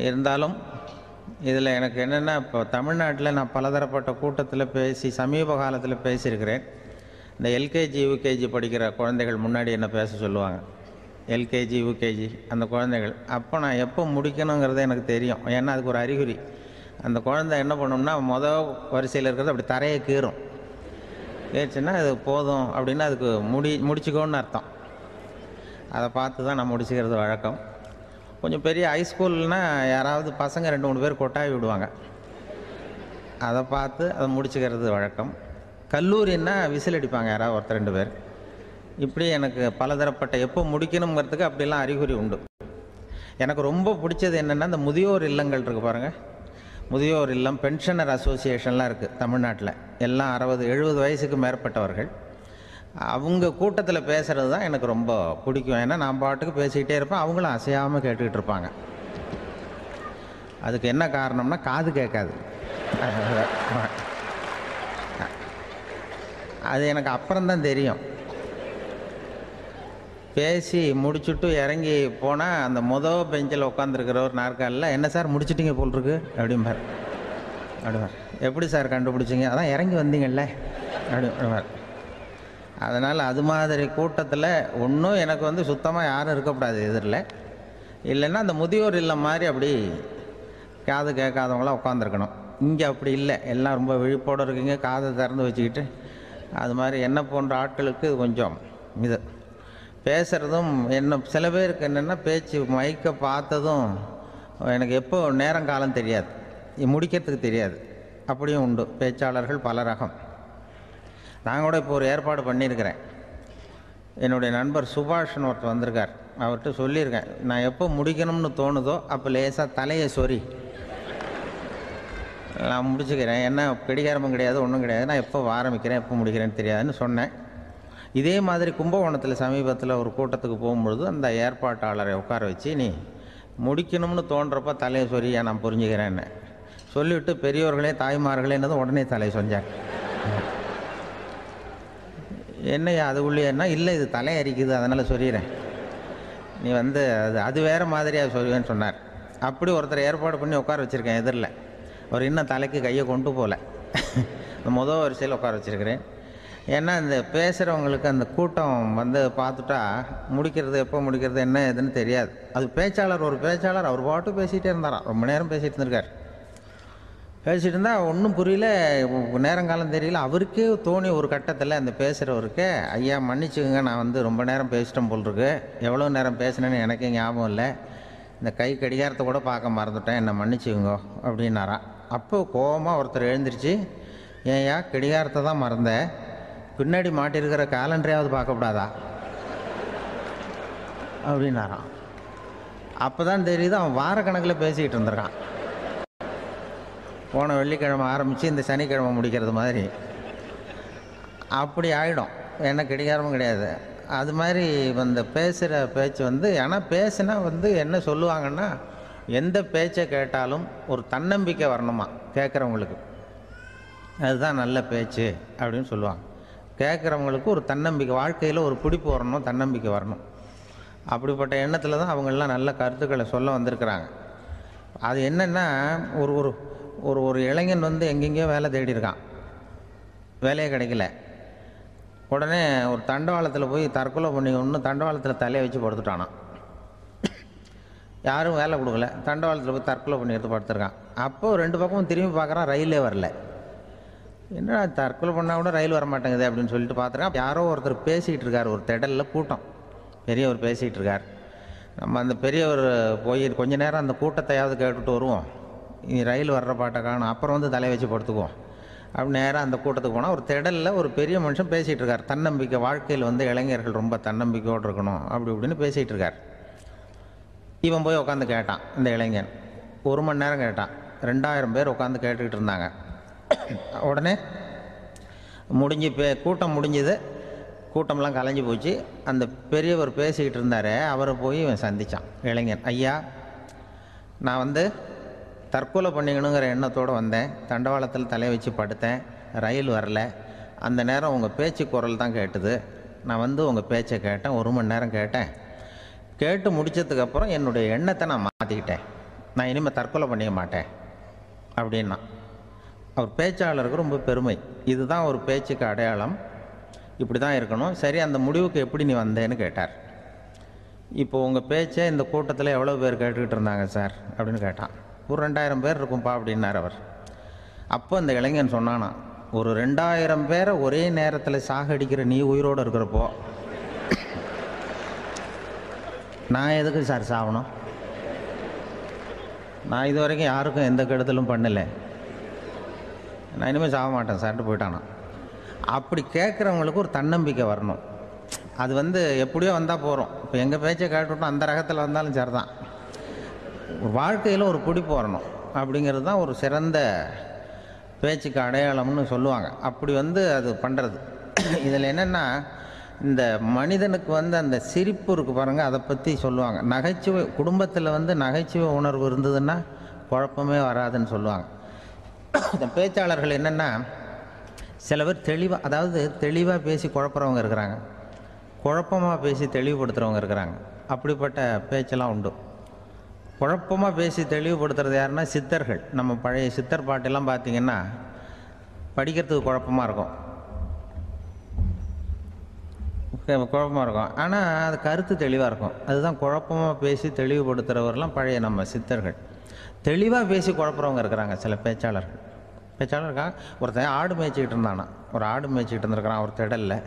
இருந்தாலும் இதில் எனக்கு என்னென்னா, இப்போ தமிழ்நாட்டில் நான் பலதரப்பட்ட கூட்டத்தில் பேசி சமீப காலத்தில் பேசியிருக்கிறேன். இந்த எல்கேஜி யூகேஜி படிக்கிற குழந்தைகள் முன்னாடி என்ன பேச சொல்லுவாங்க, எல்கேஜி யூகேஜி அந்த குழந்தைகள். அப்போ நான் எப்போ முடிக்கணுங்கிறது எனக்கு தெரியும். ஏன்னா அதுக்கு ஒரு அறிகுறி. அந்த குழந்தை என்ன பண்ணோம்னா, மொதல் வரிசையில் இருக்கிறது அப்படி தரையை கீறும். கேட்டுச்சுன்னா அது போதும் அப்படின்னு அதுக்கு முடிச்சுக்கோன்னு அர்த்தம். அதை பார்த்து தான் நான் முடிச்சுக்கிறது வழக்கம். கொஞ்சம் பெரிய ஹைஸ்கூல்னால் யாராவது பசங்க 2-3 பேர் கொட்டாவி விடுவாங்க, அதை பார்த்து அதை முடிச்சுக்கிறது வழக்கம். கல்லூரின்னா விசில் அடிப்பாங்க யாராவது ஒருத்தர் 2 பேர். இப்படி எனக்கு பலதரப்பட்ட எப்போ முடிக்கணுங்கிறதுக்கு அப்படிலாம் அறிகுறி உண்டு. எனக்கு ரொம்ப பிடிச்சது என்னென்னா, இந்த முதியோர் இல்லங்கள் இருக்குது பாருங்கள். முதியோர் இல்லம், பென்ஷனர் அசோசியேஷன்லாம் இருக்குது தமிழ்நாட்டில். எல்லாம் 60-70 வயசுக்கு மேற்பட்டவர்கள். அவங்க கூட்டத்தில் பேசுகிறது தான் எனக்கு ரொம்ப பிடிக்கும். ஏன்னா நான் பாட்டுக்கு பேசிக்கிட்டே இருப்பேன், அவங்களும் அசையாமல் கேட்டுக்கிட்டு இருப்பாங்க. அதுக்கு என்ன காரணம்னா, காது கேட்காது. அது எனக்கு அப்புறம்தான் தெரியும். பேசி முடிச்சுட்டு இறங்கி போனால் அந்த மொதல் பெஞ்சில் உட்காந்துருக்கிற ஒரு நாற்காலில், என்ன சார் முடிச்சிட்டிங்க போல் இருக்கு அப்படிம்பார். எப்படி சார் கண்டுபிடிச்சிங்க? அதான் இறங்கி வந்தீங்கல்ல அப்படிம்பார். அதனால் அது மாதிரி கூட்டத்தில் ஒன்றும் எனக்கு சுத்தமாக யாரும் இருக்கக்கூடாது எதிரில். இல்லைன்னா அந்த முதியோர் இல்லம் மாதிரி அப்படி காது கேட்காதவங்களாம் உட்காந்துருக்கணும். இங்கே அப்படி இல்லை, எல்லாம் ரொம்ப விழிப்போடு இருக்கீங்க, காதை திறந்து வச்சுக்கிட்டு. அது மாதிரி என்ன போன்ற ஆட்களுக்கு கொஞ்சம் இது பேசுகிறதும் என்ன, சில பேருக்கு என்னென்னா பேச்சு மைக்கை பார்த்ததும் எனக்கு எப்போ நேரங்காலம் தெரியாது, முடிக்கிறதுக்கு தெரியாது. அப்படியும் உண்டு பேச்சாளர்கள் பல ரகம். நான் கூட இப்போ ஒரு ஏற்பாடு பண்ணியிருக்கிறேன். என்னுடைய நண்பர் சுபாஷ்னு ஒருத்தர் வந்திருக்கார். அவர்கிட்ட சொல்லியிருக்கேன், நான் எப்போ முடிக்கணும்னு தோணுதோ அப்போ லேசாக தலையை சொறி நான் முடிச்சுக்கிறேன். என்ன கடிகாரமும் கிடையாது, ஒன்றும் கிடையாது. நான் எப்போ ஆரம்பிக்கிறேன் எப்போ முடிக்கிறேன்னு தெரியாதுன்னு சொன்னேன். இதே மாதிரி கும்பகோணத்தில் சமீபத்தில் ஒரு கூட்டத்துக்கு போகும்பொழுது அந்த ஏற்பாட்டாளரை உட்கார வச்சு, நீ முடிக்கணும்னு தோன்றப்போ தலையை சொரியா நான் புரிஞ்சுக்கிறேன்னு சொல்லிவிட்டு, பெரியவர்களே தாய்மார்களே என்னது உடனே தலையை சொஞ்சாங்க. என்னையா அது உள்ளேன்னா, இல்லை இது தலை அரிக்குது அதனால் சொல்லிடுறேன், நீ அது வேறு மாதிரியாக சொல்லுவேன்னு சொன்னார். அப்படி ஒருத்தர் ஏற்பாடு பண்ணி உட்கார வச்சுருக்கேன் எதிரில். அவர் இன்னும் தலைக்கு கையை கொண்டு போகல, மொதல் வரிசையில் உட்கார வச்சுருக்கிறேன். ஏன்னா இந்த பேசுகிறவங்களுக்கு அந்த கூட்டம் பார்த்துட்டா முடிக்கிறது எப்போ முடிக்கிறது என்ன ஏதுன்னு தெரியாது. அது ஒரு பேச்சாளர் அவர் பாட்டு பேசிகிட்டே இருந்தாராம், ரொம்ப நேரம் பேசிகிட்டு இருந்திருக்கார். பேசிகிட்டு இருந்தால் ஒன்றும் புரியல, நேரங்காலம் தெரியல. அவருக்கே தோணி ஒரு கட்டத்தில் அந்த பேசுகிறவருக்கு, ஐயா மன்னிச்சுக்கோங்க, நான் ரொம்ப நேரம் பேசிட்டேன் போல் இருக்கு, எவ்வளோ நேரம் பேசினேன்னு எனக்கே ஞாபகம் இல்லை, இந்த கை கடிகாரத்தை கூட பார்க்க மறந்துட்டேன், என்னை மன்னிச்சுக்கோங்க அப்படின்னாராம். அப்போ கோபமாக ஒருத்தர் எழுந்திரிச்சு, ஏன்யா கடிகாரத்தை தான் மறந்தேன், பின்னாடி மாட்டிருக்கிற காலண்டரையாவது பார்க்கக்கூடாதா அப்படின்னாராம். அப்போ தான் தெரியுது அவன் வாரக்கணக்கில் பேசிக்கிட்டு இருந்திருக்கான். போன வெள்ளிக்கிழமை ஆரம்பித்து இந்த சனிக்கிழமை முடிக்கிறது மாதிரி அப்படி ஆகிடும். என்ன கடிகாரமும் கிடையாது. அது மாதிரி பேசுகிற பேச்சு ஆனால் பேசுனா என்ன சொல்லுவாங்கன்னா, எந்த பேச்சை கேட்டாலும் ஒரு தன்னம்பிக்கை வரணுமா கேட்குறவங்களுக்கு, அதுதான் நல்ல பேச்சு அப்படின்னு சொல்லுவாங்க. கேட்குறவங்களுக்கு ஒரு தன்னம்பிக்கை, வாழ்க்கையில் ஒரு பிடிப்பு வரணும், தன்னம்பிக்கை வரணும். அப்படிப்பட்ட எண்ணத்தில் தான் அவங்கெல்லாம் நல்ல கருத்துக்களை சொல்ல வந்திருக்கிறாங்க. அது என்னென்னா, ஒரு ஒரு ஒரு ஒரு இளைஞன் எங்கெங்கேயோ வேலை தேடி இருக்கான், வேலையே கிடைக்கல. உடனே ஒரு தண்டவாளத்தில் போய் தற்கொலை பண்ணி தண்டவாளத்தில் தலையை வச்சு படுத்துட்டானான். யாரும் வேலை கொடுக்கல, தண்டவாளத்தில் போய் தற்கொலை பண்ணி எடுத்து படுத்துருக்கான். அப்போது 2 பக்கமும் திரும்பி பார்க்குறான், ரயிலே வரல. என்ன தற்கொலை பண்ணால் கூட ரயில் வர மாட்டேங்குது அப்படின்னு சொல்லிட்டு பார்த்துருக்கான். யாரோ ஒருத்தர் பேசிகிட்டு இருக்கார், ஒரு திடலில் கூட்டம், பெரியவர் பேசிகிட்டு இருக்கார். நம்ம அந்த பெரியவர் போய் கொஞ்ச நேரம் அந்த கூட்டத்தையாவது கேட்டுட்டு வருவோம், நீ ரயில் வர்ற பாட்டை காணும், அப்புறம் தலையை வச்சு படுத்துக்குவோம் அப்படி நேராக அந்த கூட்டத்துக்கு போனால் ஒரு திடலில் ஒரு பெரிய மனுஷன் பேசிகிட்டு இருக்கார். தன்னம்பிக்கை, வாழ்க்கையில் இளைஞர்கள் ரொம்ப தன்னம்பிக்கையோடு இருக்கணும் அப்படி இப்படின்னு பேசிகிட்டு இருக்கார். இவன் போய் உட்காந்து கேட்டான். இந்த இளைஞன் 1 மணி நேரம் கேட்டான். 2000 பேர் உட்காந்து கேட்டுக்கிட்டு இருந்தாங்க. உடனே கூட்டம் முடிஞ்சுது, கூட்டம்லாம் கலைஞ்சி போச்சு. அந்த பெரியவர் பேசிக்கிட்டு இருந்தார், அவரை போய் இவன் சந்தித்தான். இளைஞன், ஐயா நான் தற்கொலை பண்ணிக்கணுங்கிற எண்ணத்தோடு வந்தேன், தண்டவாளத்தில் தலையை வச்சு படுத்தேன், ரயில் வரல, அந்த நேரம் உங்கள் பேச்சு குரல் தான் கேட்டுது, நான் உங்கள் பேச்சை கேட்டேன், 1 மணி நேரம் கேட்டேன், கேட்டு முடித்ததுக்கப்புறம் என்னுடைய எண்ணத்தை நான் மாற்றிக்கிட்டேன், நான் இனிமேல் தற்கொலை பண்ணிக்க மாட்டேன் அப்படின்னா. அவர் பேச்சாளருக்கு ரொம்ப பெருமை. இதுதான் ஒரு பேச்சுக்கு அடையாளம், இப்படி தான் இருக்கணும். சரி, அந்த முடிவுக்கு எப்படி நீ வந்தேன்னு கேட்டார். இப்போ உங்கள் பேச்சை இந்த கூட்டத்தில் எவ்வளோ பேர் கேட்டுக்கிட்டு இருந்தாங்க சார் அப்படின்னு கேட்டான். ஒரு 2000 பேர் இருக்கும்பா அப்படின்னார் அவர். அப்போ அந்த இளைஞன் சொன்னானா, ஒரு 2000 பேரை ஒரே நேரத்தில் சாகடிக்கிற நீ உயிரோடு இருக்கிறப்போ நான் எதுக்கு சார் சாகணும்? நான் இது வரைக்கும் யாருக்கும் எந்த கெடுதலும் பண்ணலை, நான் இனிமேல் சாக மாட்டேன் சார்ட்டு போயிட்டானா. அப்படி கேட்குறவங்களுக்கு ஒரு தன்னம்பிக்கை வரணும். அது எப்படியோ வந்தால் போகிறோம். இப்போ எங்கள் பேச்சை கேட்டுவிட்டோம், அந்த ரகத்தில் வந்தாலும் சரி தான். வாழ்க்கையில் ஒரு பிடிப்பு வரணும். அப்படிங்கிறது தான் ஒரு சிறந்த பேச்சுக்கு அடையாளம்னு சொல்லுவாங்க. அப்படி அது பண்ணுறது. இதில் என்னென்னா, இந்த மனிதனுக்கு அந்த சிரிப்பு இருக்குது பாருங்கள், அதை பற்றி சொல்லுவாங்க. நகைச்சுவை குடும்பத்தில் நகைச்சுவை உணர்வு இருந்ததுன்னா குழப்பமே வராதுன்னு சொல்லுவாங்க. இந்த பேச்சாளர்கள் என்னென்னா, சில பேர் தெளிவாக, அதாவது தெளிவாக பேசி குழப்புறவங்க இருக்கிறாங்க, குழப்பமாக பேசி தெளிவுபடுத்துகிறவங்க இருக்கிறாங்க. அப்படிப்பட்ட பேச்செல்லாம் உண்டு. குழப்பமாக பேசி தெளிவுபடுத்துறது யாருன்னா சித்தர்கள். நம்ம பழைய சித்தர் பாட்டெல்லாம் பார்த்திங்கன்னா படிக்கிறதுக்கு குழப்பமாக இருக்கும், குழப்பமாக இருக்கும். ஆனால் அது கருத்து தெளிவாக இருக்கும். அதுதான் குழப்பமாக பேசி தெளிவுபடுத்துகிறவரெலாம் பழைய நம்ம சித்தர்கள். தெளிவாக பேசி குழப்புறவங்க இருக்கிறாங்க சில பேச்சாளர்கள். பேச்சாளருக்காக ஒருத்தன் ஆடு மேய்ச்சிக்கிட்டு இருந்தானா, ஒரு ஆடு மேய்ச்சிக்கிட்டு இருந்திருக்கிறான் ஒரு திடலில்.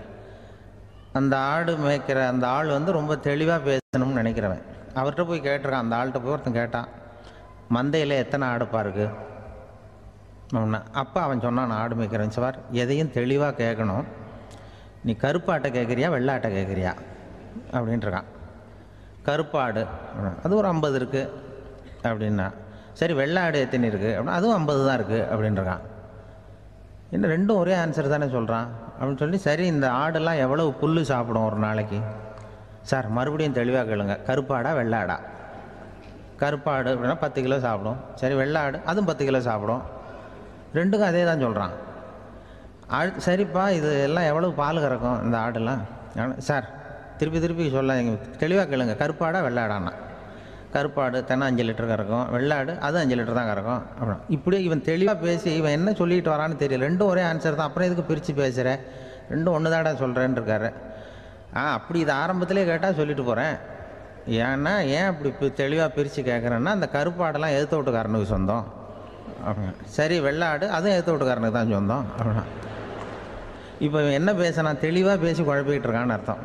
அந்த ஆடு மேய்க்கிற அந்த ஆள் ரொம்ப தெளிவாக பேசணும்னு நினைக்கிறவன். அவர்கிட்ட போய் கேட்டிருக்கான். அந்த ஆள்கிட்ட போய் ஒருத்தன் கேட்டான், மந்தையில் எத்தனை ஆடுப்பா இருக்குது அப்படின்னா. அப்போ அவன் சொன்னான், நான் ஆடு மேய்க்கிறேன் சார், எதையும் தெளிவாக கேட்கணும், நீ கருப்பாட்டை கேட்குறியா வெள்ளாட்டை கேட்குறியா அப்படின்ட்டுருக்கான். கருப்பாடு அது ஒரு 50 இருக்குது அப்படின்னா. சரி, வெள்ளாடு எத்தனை இருக்குது அப்படின்னா, அதுவும் 50 தான் இருக்குது அப்படின்ட்டுருக்கான். இன்னும் ரெண்டும் ஒரே ஆன்சர் தானே சொல்கிறான் அப்படின்னு சொல்லி, சரி இந்த ஆடெல்லாம் எவ்வளவு புல் சாப்பிடும் ஒரு நாளைக்கு சார், மறுபடியும் தெளிவாக கேளுங்க, கருப்பாடா வெள்ளாடா? கருப்பாடு அப்படின்னா 10 கிலோ சாப்பிடும். சரி, வெள்ளாடு அதுவும் 10 கிலோ சாப்பிடும். ரெண்டுக்கும் அதே தான் சொல்கிறான். சரிப்பா, இது எல்லாம் எவ்வளவு பால் கறக்கும் இந்த ஆடெல்லாம்? சார் திருப்பி திருப்பி சொல்ல, தெளிவாக கேளுங்க, கருப்பாடா வெள்ளாடான்னா? கருப்பாடு தினம் 5 லிட்டர் கறக்கும், வெள்ளாடு அது 5 லிட்டர் தான் கறக்கும் அப்படின்னா. இப்படியே இவன் தெளிவாக பேசி இவன் என்ன சொல்லிட்டு வரான்னு தெரியல. ரெண்டும் ஒரே ஆன்சர் தான், அப்புறம் எதுக்கு பிரித்து பேசுகிற, ரெண்டும் ஒன்று தாடா சொல்கிறேன்னு இருக்காரு. அப்படி இது ஆரம்பத்திலே கேட்டால் சொல்லிட்டு போகிறேன். ஏன்னா ஏன் அப்படி தெளிவாக பிரித்து கேட்குறேன்னா, அந்த கருப்பாடெல்லாம் எதிர்த்த வீட்டுக்காரனுக்கு சொந்தம் அப்படின்னா. சரி, வெள்ளாடு அதுவும் எதிர்த்த வீட்டுக்காரனுக்கு தான் சொந்தம் அப்படின்னா. இப்போ என்ன பேச, நான் தெளிவாக பேசி குழப்பிக்கிட்டு இருக்கான்னு அர்த்தம்.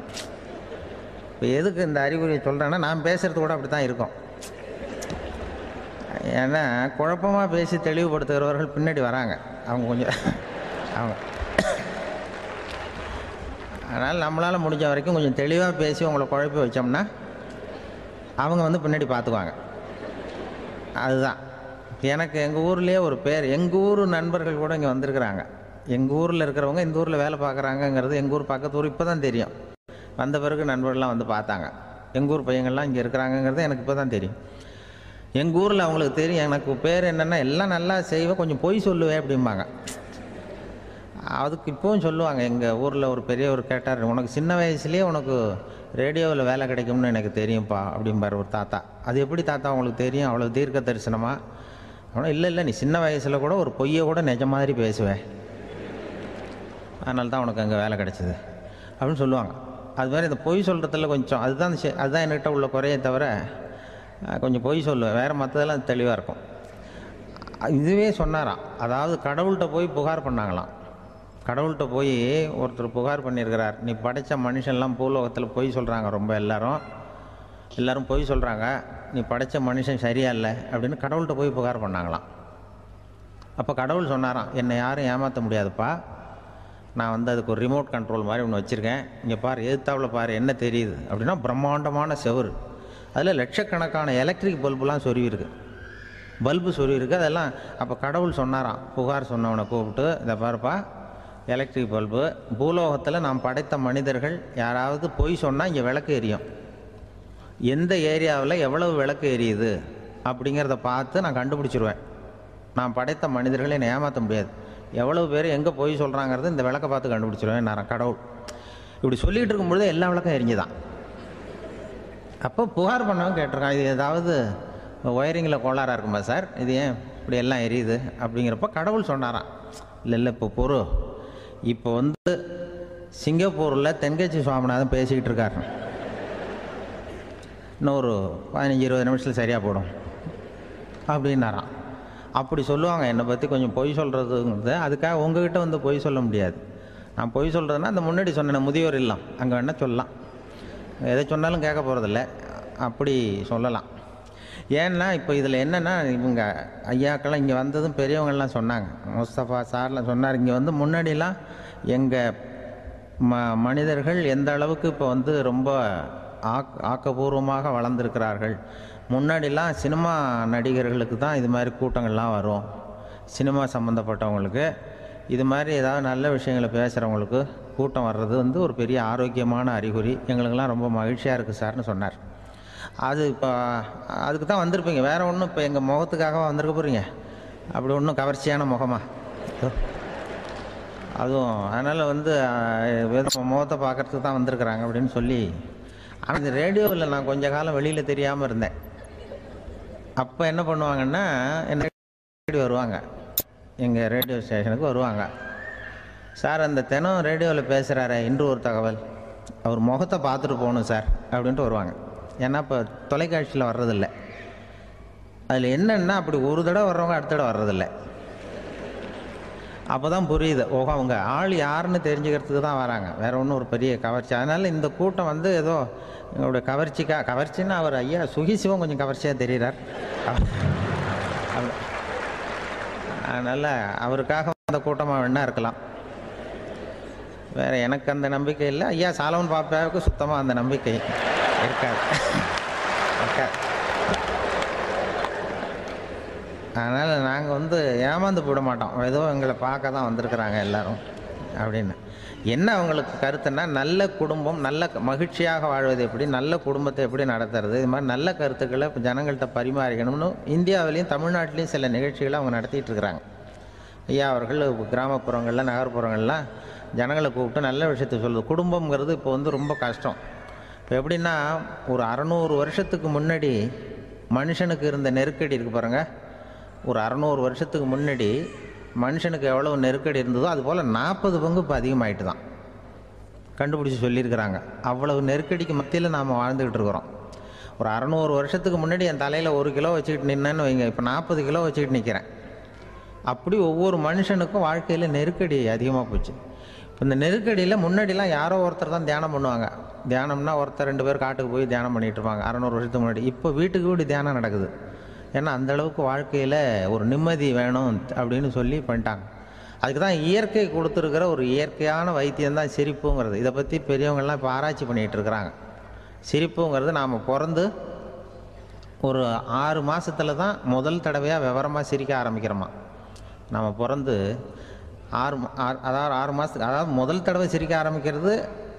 இப்போ எதுக்கு இந்த அறிகுறியை சொல்கிறேன்னா, நான் பேசுகிறது கூட அப்படி தான் இருக்கும். ஏன்னா குழப்பமாக பேசி தெளிவுபடுத்துகிறவர்கள் பின்னாடி வராங்க, அவங்க கொஞ்சம் அவங்க. அதனால் நம்மளால் முடிஞ்ச வரைக்கும் கொஞ்சம் தெளிவாக பேசி உங்களை குழப்பி வச்சோம்னா அவங்க பின்னாடி பார்த்துக்குவாங்க. அதுதான் எனக்கு எங்கள் ஊர்லேயே ஒரு பேர், எங்கள் ஊர் நண்பர்கள் கூட இங்கே வந்திருக்கிறாங்க. எங்கள் ஊரில் இருக்கிறவங்க இந்த ஊரில் வேலை பார்க்குறாங்கங்கிறது எங்கள் ஊர் பக்கத்து ஊர் இப்போ தான் தெரியும். வந்த பிறகு நண்பர்கள்லாம் பார்த்தாங்க. எங்கள் ஊர் பையங்கள்லாம் இங்கே இருக்கிறாங்கங்கிறது எனக்கு இப்போ தான் தெரியும். எங்கள் ஊரில் அவங்களுக்கு தெரியும் எனக்கு பேர் என்னென்னா, எல்லாம் நல்லா செய்வேன், கொஞ்சம் பொய் சொல்லுவேன் அப்படிம்பாங்க. அதுக்கு இப்போவும் சொல்லுவாங்க. எங்கள் ஊரில் ஒரு பெரியவர் கேட்டார், உனக்கு சின்ன வயசுலேயே உனக்கு ரேடியோவில் வேலை கிடைக்கும்னு எனக்கு தெரியும்ப்பா அப்படிம்பார் ஒரு தாத்தா. அது எப்படி தாத்தா உங்களுக்கு தெரியும், அவ்வளோ தீர்க்க தரிசனமாக? ஆனால் இல்லை நீ சின்ன வயசில் கூட ஒரு பொய்யை கூட நிஜ மாதிரி பேசுவேன், அதனால தான் உனக்கு அங்கே வேலை கிடைச்சிது அப்படின்னு சொல்லுவாங்க. அது மாதிரி இந்த பொய் சொல்கிறதுல கொஞ்சம் அதுதான் என்கிட்ட உள்ள குறையை தவிர, கொஞ்சம் பொய் சொல்லுவேன், வேறு மற்றதெல்லாம் தெளிவாக இருக்கும். இதுவே சொன்னாராம். அதாவது கடவுள்கிட்ட போய் புகார் பண்ணாங்களாம். கடவுள்கிட்ட போய் ஒருத்தர் புகார் பண்ணியிருக்கிறார், நீ படைத்த மனுஷன்லாம் பூலோகத்தில் பொய் சொல்கிறாங்க, ரொம்ப எல்லோரும் பொய் சொல்கிறாங்க, நீ படைத்த மனுஷன் சரியா இல்லை அப்படின்னு கடவுள்கிட்ட போய் புகார் பண்ணாங்களாம். அப்போ கடவுள் சொன்னாராம், என்னை யாரும் ஏமாற்ற முடியாதுப்பா, நான் அதுக்கு ஒரு ரிமோட் கண்ட்ரோல் மாதிரி ஒன்று வச்சுருக்கேன், இங்கே பாரு, எதிர்த்தாவில் பாரு என்ன தெரியுது அப்படின்னா பிரம்மாண்டமான செவுரு, அதில் லட்சக்கணக்கான எலக்ட்ரிக் பல்புலாம் சொருவிருக்கு, பல்பு சொருவிருக்கு அதெல்லாம். அப்போ கடவுள் சொன்னாராம், புகார் சொன்னவனை கூப்பிட்டு, இதை பாருப்பா, எலக்ட்ரிக் பல்பு, பூலோகத்தில் நாம் படைத்த மனிதர்கள் யாராவது பொய் சொன்னால் இங்கே விளக்கு எரியும், எந்த ஏரியாவில் எவ்வளவு விளக்கு எரியுது அப்படிங்கிறத பார்த்து நான் கண்டுபிடிச்சிருவேன், நான் படைத்த மனிதர்களை என்னை ஏமாற்ற முடியாது, எவ்வளவு பேர் எங்கே பொய் சொல்கிறாங்கிறது இந்த விளக்கை பார்த்து கண்டுபிடிச்சிருவேன் நான் கடவுள். இப்படி சொல்லிகிட்டு இருக்கும்பொழுது எல்லா விளக்கம் எரிஞ்சுதான். அப்போ புகார் பண்ணவங்க கேட்டிருக்கான், இது ஏதாவது ஒயரிங்கில் கோளாறாக இருக்குமா சார், இது ஏன் இப்படி எல்லாம் எரியுது அப்படிங்கிறப்ப கடவுள் சொன்னாராம், இல்லை இல்லை இப்போ பொறு, இப்போ வந்து சிங்கப்பூரில் தென்கட்சி சுவாமிநாதன் பேசிக்கிட்டு இருக்காரு, இன்னும் ஒரு 15-20 நிமிஷத்தில் சரியாக போடும் அப்படின்னாராம். அப்படி சொல்லுவாங்க என்னை பற்றி. கொஞ்சம் பொய் சொல்கிறதுங்கிறது, அதுக்காக உங்ககிட்ட வந்து பொய் சொல்ல முடியாது. நான் பொய் சொல்கிறதுனா அந்த முன்னாடி சொன்ன முதியோர் இல்லம் அங்கே வேணால் சொல்லலாம், எதை சொன்னாலும் கேட்க போகிறதில்ல, அப்படி சொல்லலாம். ஏன்னா இப்போ இதில் என்னென்னா, இவங்க ஐயாக்கெல்லாம் இங்கே வந்ததும் பெரியவங்கள்லாம் சொன்னாங்க, முஸ்தபா சார்லாம் சொன்னார், இங்கே வந்து முன்னாடிலாம் எங்கள் மனிதர்கள் எந்த அளவுக்கு இப்போ வந்து ரொம்ப ஆக்கப்பூர்வமாக வளர்ந்துருக்கிறார்கள். முன்னாடிலாம் சினிமா நடிகர்களுக்கு தான் இது மாதிரி கூட்டங்கள்லாம் வரும், சினிமா சம்மந்தப்பட்டவங்களுக்கு இது மாதிரி ஏதாவது நல்ல விஷயங்களை பேசுகிறவங்களுக்கு கூட்டம் வர்றது வந்து ஒரு பெரிய ஆரோக்கியமான அறிகுறி, எங்களுக்கெல்லாம் ரொம்ப மகிழ்ச்சியாக இருக்குது சார்னு சொன்னார். அது இப்போ அதுக்கு தான் வந்திருப்பீங்க, வேறு ஒன்றும் இப்போ எங்கள் முகத்துக்காக வந்திருக்க போகிறீங்க, அப்படி ஒன்றும் கவர்ச்சியான முகமா அதுவும், அதனால் வந்து முகத்தை பார்க்குறதுக்கு தான் வந்திருக்கிறாங்க அப்படின்னு சொல்லி. ஆனால் இந்த ரேடியோவில் நான் கொஞ்ச காலம் வெளியில் தெரியாமல் இருந்தேன். அப்போ என்ன பண்ணுவாங்கன்னா, என்ன வருவாங்க எங்கள் ரேடியோ ஸ்டேஷனுக்கு வருவாங்க, சார் அந்த தினம் ரேடியோவில் பேசுகிறாரு இன்று ஒரு தகவல், அவர் முகத்தை பார்த்துட்டு போகணும் சார் அப்படின்ட்டு வருவாங்க. ஏன்னா இப்போ தொலைக்காட்சியில் வர்றதில்லை. அதில் என்னென்னா, அப்படி ஒரு தடவை வர்றவங்க அடுத்த தடவை வர்றதில்லை. அப்போ தான் புரியுது, ஓஹோ அவங்க ஆள் யாருன்னு தெரிஞ்சுக்கிறதுக்கு தான் வராங்க, வேறு ஒன்றும் ஒரு பெரிய கவர்ச்சி. அதனால் இந்த கூட்டம் வந்து ஏதோ எங்களுடைய கவர்ச்சின்னா அவர் ஐயா சுகிசிவம் கொஞ்சம் கவர்ச்சியாக தெரிகிறார், அதனால் அவருக்காக அந்த கூட்டமாக வேணா இருக்கலாம். வேறு எனக்கு அந்த நம்பிக்கை இல்லை, ஐயா சாலமன் பாப்பாவுக்கு சுத்தமாக அந்த நம்பிக்கை இருக்காது. அதனால் நாங்கள் வந்து ஏமாந்து போட மாட்டோம், ஏதோ எங்களை பார்க்க தான் வந்திருக்கிறாங்க எல்லோரும் அப்படின்னு. என்ன அவங்களுக்கு கருத்துன்னா, நல்ல குடும்பம் நல்ல மகிழ்ச்சியாக வாழ்வது எப்படி, நல்ல குடும்பத்தை எப்படி நடத்துறது, இது மாதிரி நல்ல கருத்துக்களை இப்போ ஜனங்கள்கிட்ட பரிமாறிக்கணும்னு இந்தியாவிலையும் தமிழ்நாட்டிலையும் சில நிகழ்ச்சிகளை அவங்க நடத்திட்டு இருக்கிறாங்க. ஐயா அவர்கள் கிராமப்புறங்களில் நகர்ப்புறங்கள்லாம் ஜனங்களை கூப்பிட்டு நல்ல விஷயத்தை சொல்லுது. குடும்பங்கிறது இப்போ வந்து ரொம்ப கஷ்டம். இப்போ எப்படின்னா, ஒரு 600 வருஷத்துக்கு முன்னாடி மனுஷனுக்கு இருந்த நெருக்கடி இருக்குது பாருங்கள், ஒரு 600 வருஷத்துக்கு முன்னாடி மனுஷனுக்கு எவ்வளோ நெருக்கடி இருந்ததோ அதுபோல் 40 பங்கு இப்போ அதிகமாகிட்டு தான் கண்டுபிடிச்சி சொல்லியிருக்கிறாங்க. அவ்வளவு நெருக்கடிக்கு மத்தியில் நாம் வாழ்ந்துக்கிட்டு இருக்கிறோம். ஒரு 600 வருஷத்துக்கு முன்னாடி என் தலையில் 1 கிலோ வச்சுக்கிட்டு நின்னேன்னு வைங்க, இப்போ 40 கிலோ வச்சுக்கிட்டு நிற்கிறேன். அப்படி ஒவ்வொரு மனுஷனுக்கும் வாழ்க்கையில் நெருக்கடி அதிகமாக போச்சு. இப்போ இந்த நெருக்கடியில் முன்னாடிலாம் யாரோ ஒருத்தர் தான் தியானம் பண்ணுவாங்க. தியானம்னா ஒருத்தர் 2 பேர் காட்டுக்கு போய் தியானம் பண்ணிகிட்டு இருப்பாங்க 600 வருஷத்துக்கு முன்னாடி. இப்போ வீட்டுக்கு வீடு தியானம் நடக்குது. ஏன்னா அந்தளவுக்கு வாழ்க்கையில் ஒரு நிம்மதி வேணும் அப்படின்னு சொல்லி பண்ணிட்டாங்க. அதுக்கு தான் இயற்கை கொடுத்துருக்கிற ஒரு இயற்கையான வைத்தியம்தான் சிரிப்புங்கிறது. இதை பற்றி பெரியவங்கள்லாம் இப்போ ஆராய்ச்சி பண்ணிகிட்டு இருக்கிறாங்க. சிரிப்புங்கிறது நாம் பிறந்து ஒரு 6 மாதத்தில் தான் முதல் தடவையாக விவரமாக சிரிக்க ஆரம்பிக்கிறோமா. நம்ம பிறந்து 6 மாதத்துக்கு, அதாவது முதல் தடவை சிரிக்க ஆரம்பிக்கிறது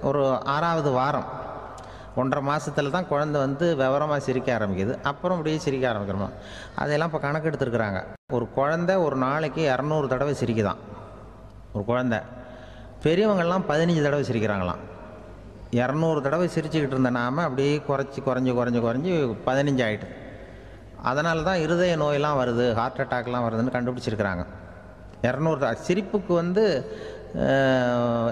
ஒரு 6ஆவது வாரம், 1.5 மாதத்தில் தான் குழந்தை வந்து விவரமாக சிரிக்க ஆரம்பிக்குது. அப்புறம் அப்படியே சிரிக்க ஆரம்பிக்கிறோமா. அதெல்லாம் இப்போ கணக்கு எடுத்துருக்குறாங்க. ஒரு குழந்தை ஒரு நாளைக்கு 200 தடவை சிரிக்குதான் ஒரு குழந்தை. பெரியவங்கள்லாம் 15 தடவை சிரிக்கிறாங்களாம். 200 தடவை சிரிச்சுக்கிட்டு இருந்த நாம் அப்படியே குறைஞ்சி 15 ஆகிட்டு. அதனால தான் இருதய நோயெல்லாம் வருது, ஹார்ட் அட்டாக்லாம் வருதுன்னு கண்டுபிடிச்சிருக்கிறாங்க. 200 சிரிப்புக்கு வந்து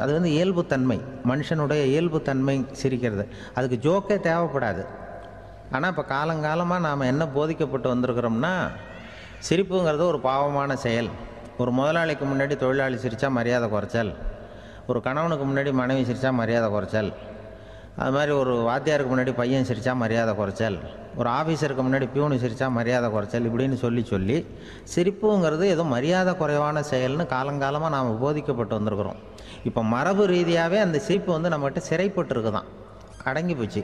அது வந்து இயல்புத்தன்மை, மனுஷனுடைய இயல்புத்தன்மை சிரிக்கிறது. அதுக்கு ஜோக்கே தேவைப்படாது. ஆனால் இப்போ காலங்காலமாக நாம் என்ன போதிக்கப்பட்டு வந்திருக்கிறோம்னா, சிரிப்புங்கிறது ஒரு பாவமான செயல். ஒரு முதலாளிக்கு முன்னாடி தொழிலாளி சிரித்தா மரியாதை குறைச்சல், ஒரு கணவனுக்கு முன்னாடி மனைவி சிரித்தா மரியாதை குறைச்சல், அது மாதிரி ஒரு வாத்தியாருக்கு முன்னாடி பையன் சிரித்தா மரியாதை குறைச்சல், ஒரு ஆஃபீஸருக்கு முன்னாடி பியூனு சிரித்தா மரியாதை குறைச்சல், இப்படின்னு சொல்லி சிரிப்புங்கிறது ஏதோ மரியாதை குறைவான செயல்னு காலங்காலமாக நாம் போதிக்கப்பட்டு வந்திருக்கிறோம். இப்போ மரபு ரீதியாகவே அந்த சிரிப்பு வந்து நம்மகிட்ட சிறைப்பட்டு தான், அடங்கி போச்சு.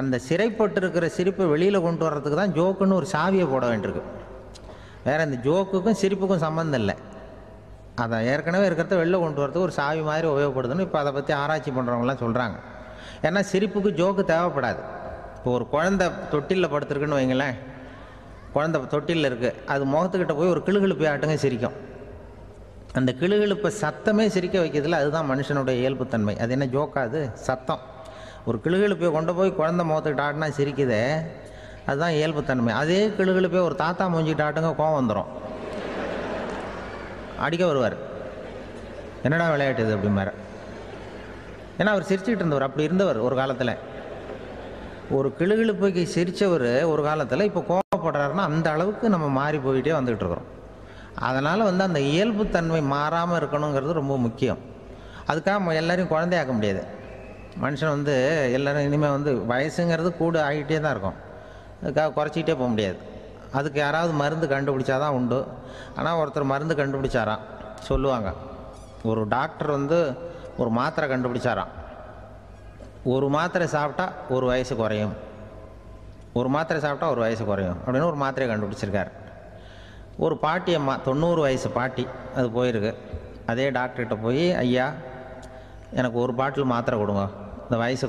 அந்த சிறைப்பட்டு இருக்கிற சிரிப்பை வெளியில் கொண்டு வர்றதுக்கு தான் ஜோக்குன்னு ஒரு சாவியை போட வேண்டியிருக்கு. வேறு இந்த ஜோக்குக்கும் சிரிப்புக்கும் சம்மந்தம் இல்லை. அதை ஏற்கனவே இருக்கிறத வெளில கொண்டு வரதுக்கு ஒரு சாவி மாதிரி உபயோகப்படுதுன்னு இப்போ அதை பற்றி ஆராய்ச்சி பண்ணுறவங்களாம் சொல்கிறாங்க. ஏன்னா சிரிப்புக்கு ஜோக்கு தேவைப்படாது. இப்போ ஒரு குழந்தை தொட்டிலில் படுத்துருக்குன்னு வைங்களேன், குழந்தை தொட்டிலில் இருக்குது, அது முகத்துக்கிட்ட போய் ஒரு கிளுகிழுப்பை ஆட்டுங்க சிரிக்கும். அந்த கிளுகிழுப்பை சத்தமே சிரிக்க வைக்கிறதுல அதுதான் மனுஷனுடைய இயல்புத்தன்மை. அது என்ன ஜோக்காது, சத்தம். ஒரு கிளுகிழுப்பை கொண்டு போய் குழந்தை முகத்துக்கிட்ட ஆட்டினா சிரிக்குதே, அதுதான் இயல்புத்தன்மை. அதே கிளுகிழுப்பே ஒரு தாத்தா மூஞ்சிக்கிட்டு ஆட்டுங்க, கோவம் வந்துடும், அடிக்க வருவார். என்னடா விளையாட்டு இது அப்படிமாரு. ஏன்னா அவர் சிரிச்சுக்கிட்டு இருந்தவர், அப்படி இருந்தவர் ஒரு காலத்தில். ஒரு கிளுகிழுப்புக்கு சிரித்தவர் ஒரு காலத்தில் இப்போ கோவப்படுறாருன்னா அந்த அளவுக்கு நம்ம மாறி போயிட்டே வந்துக்கிட்டு இருக்கிறோம். அதனால் அந்த இயல்புத்தன்மை மாறாமல் இருக்கணுங்கிறது ரொம்ப முக்கியம். அதுக்காக எல்லோரையும் குழந்தையாக்க முடியாது. மனுஷன் எல்லோரும் இனிமேல் வயசுங்கிறது கூட ஆகிட்டே தான் இருக்கும். அதுக்காக குறைச்சிக்கிட்டே போக முடியாது. அதுக்கு யாராவது மருந்து கண்டுபிடிச்சாதான் உண்டு. ஆனால் ஒருத்தர் மருந்து கண்டுபிடிச்சாராம், சொல்லுவாங்க. ஒரு டாக்டர் ஒரு மாத்திரை கண்டுபிடிச்சாராம். ஒரு மாத்திரை சாப்பிட்டா ஒரு வயசு குறையும், ஒரு மாத்திரை சாப்பிட்டா ஒரு வயசு குறையும் அப்படின்னு ஒரு மாத்திரையை கண்டுபிடிச்சிருக்காரு. ஒரு பாட்டி அம்மா, 90 வயசு பாட்டி, அது போயிருக்கு. அதே டாக்டர்கிட்ட போய், ஐயா எனக்கு ஒரு பாட்டில் மாத்திரை கொடுங்க, இந்த வயசு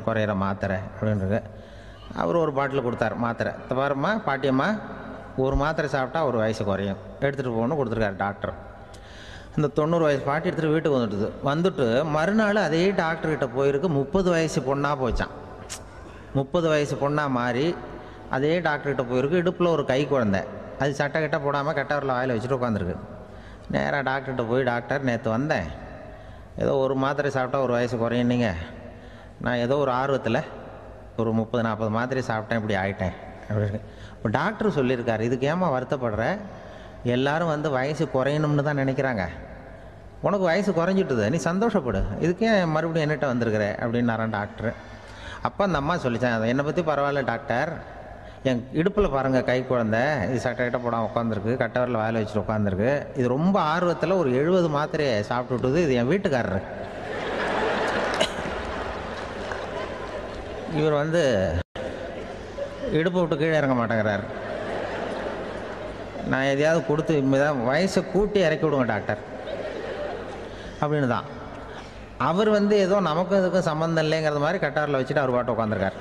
குறையிற மாத்திரை அப்படின்றது. அவர் ஒரு பாட்டில் கொடுத்தார் மாத்திரை. பாரும்மா பாட்டியம்மா, ஒரு மாத்திரை சாப்பிட்டா ஒரு வயசு குறையும், எடுத்துகிட்டு போகணும்னு கொடுத்துருக்காரு டாக்டர். அந்த 90 வயசு பாட்டி எடுத்துகிட்டு வீட்டுக்கு வந்துட்டு மறுநாள் அதே டாக்டர்கிட்ட போயிருக்கு. 30 வயசு பொண்ணாக போச்சான். 30 வயசு பொண்ணாக மாறி அதே டாக்டர்கிட்ட போயிருக்கு. இடுப்பில் ஒரு கை குழந்தை, அது சட்டை கிட்ட போடாமல் கட்டவரில் வாயில் வச்சுட்டு உட்காந்துருக்கு. நேராக டாக்டர்கிட்ட போய், டாக்டர் நேற்று வந்தேன், ஏதோ ஒரு மாத்திரை சாப்பிட்டா ஒரு வயசு குறையினீங்க, நான் ஏதோ ஒரு ஆர்வத்தில் ஒரு 30-40 மாத்திரை சாப்பிட்டேன், இப்படி ஆகிட்டேன் அப்படின்னு. இப்போ டாக்டர் சொல்லியிருக்காரு, இதுக்கு ஏமா வருத்தப்படுற, எல்லோரும் வயசு குறையணும்னு தான் நினைக்கிறாங்க, உனக்கு வயசு குறைஞ்சிட்டுது, நீ சந்தோஷப்படு, இதுக்கே மறுபடியும் என்னட்ட வந்திருக்கிற அப்படின்னாரான் டாக்டர். அப்போ அந்த அம்மா சொல்லித்தேன், என்னை பற்றி பரவாயில்ல டாக்டர், என் இடுப்பில் பாருங்கள் கை குழந்தை, இது சட்டை கிட்ட போடாமல் உட்காந்துருக்கு, கட்டவரில் வாயில் வச்சுட்டு உட்காந்துருக்கு, இது ரொம்ப ஆர்வத்தில் ஒரு 70 மாத்திரையை சாப்பிட்டு விட்டுது, இது என் வீட்டுக்காரரு. இவர் இடுப்பு விட்டு கீழே இறங்க மாட்டேங்கிறார். நான் எதையாவது கொடுத்து வயசை கூட்டி இறக்கி விடுங்க டாக்டர் அப்படின்னு தான். அவர் ஏதோ நமக்கும் இதுக்கும் சம்மந்தம் இல்லைங்கிறது மாதிரி கட்டாரில் வச்சுட்டு அவர் பாட்டு உட்காந்துருக்கார்.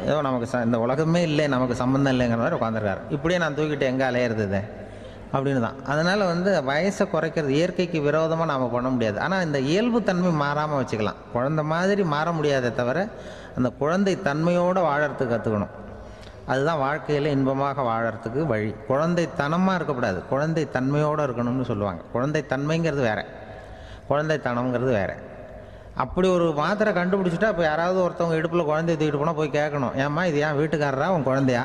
ஏதோ நமக்கு இந்த உலகமே இல்லை, நமக்கு சம்மந்தம் இல்லைங்கிற மாதிரி உட்காந்துருக்கார். இப்படியே நான் தூக்கிட்டு எங்கே அலையிறது அப்படின்னு தான். அதனால் வயசை குறைக்கிறது இயற்கைக்கு விரோதமாக நாம் பண்ண முடியாது. ஆனால் இந்த இயல்புத்தன்மை மாறாமல் வச்சுக்கலாம். குழந்தை மாதிரி மாற முடியாதே தவிர அந்த குழந்தை தன்மையோடு வாழறதுக்கு கற்றுக்கணும். அதுதான் வாழ்க்கையில் இன்பமாக வாழறதுக்கு வழி. குழந்தைத்தனமாக இருக்கக்கூடாது, குழந்தை தன்மையோடு இருக்கணும்னு சொல்லுவாங்க. குழந்தைத்தன்மைங்கிறது வேறு, குழந்தைத்தனம்ங்கிறது வேறு. அப்படி ஒரு மாத்திரை கண்டுபிடிச்சிட்டா இப்போ யாராவது ஒருத்தவங்க இடுப்பில் குழந்தைய தூக்கிட்டு போனால் போய் கேட்கணும், ஏம்மா இது ஏன் வீட்டுக்காரரா உன் குழந்தையா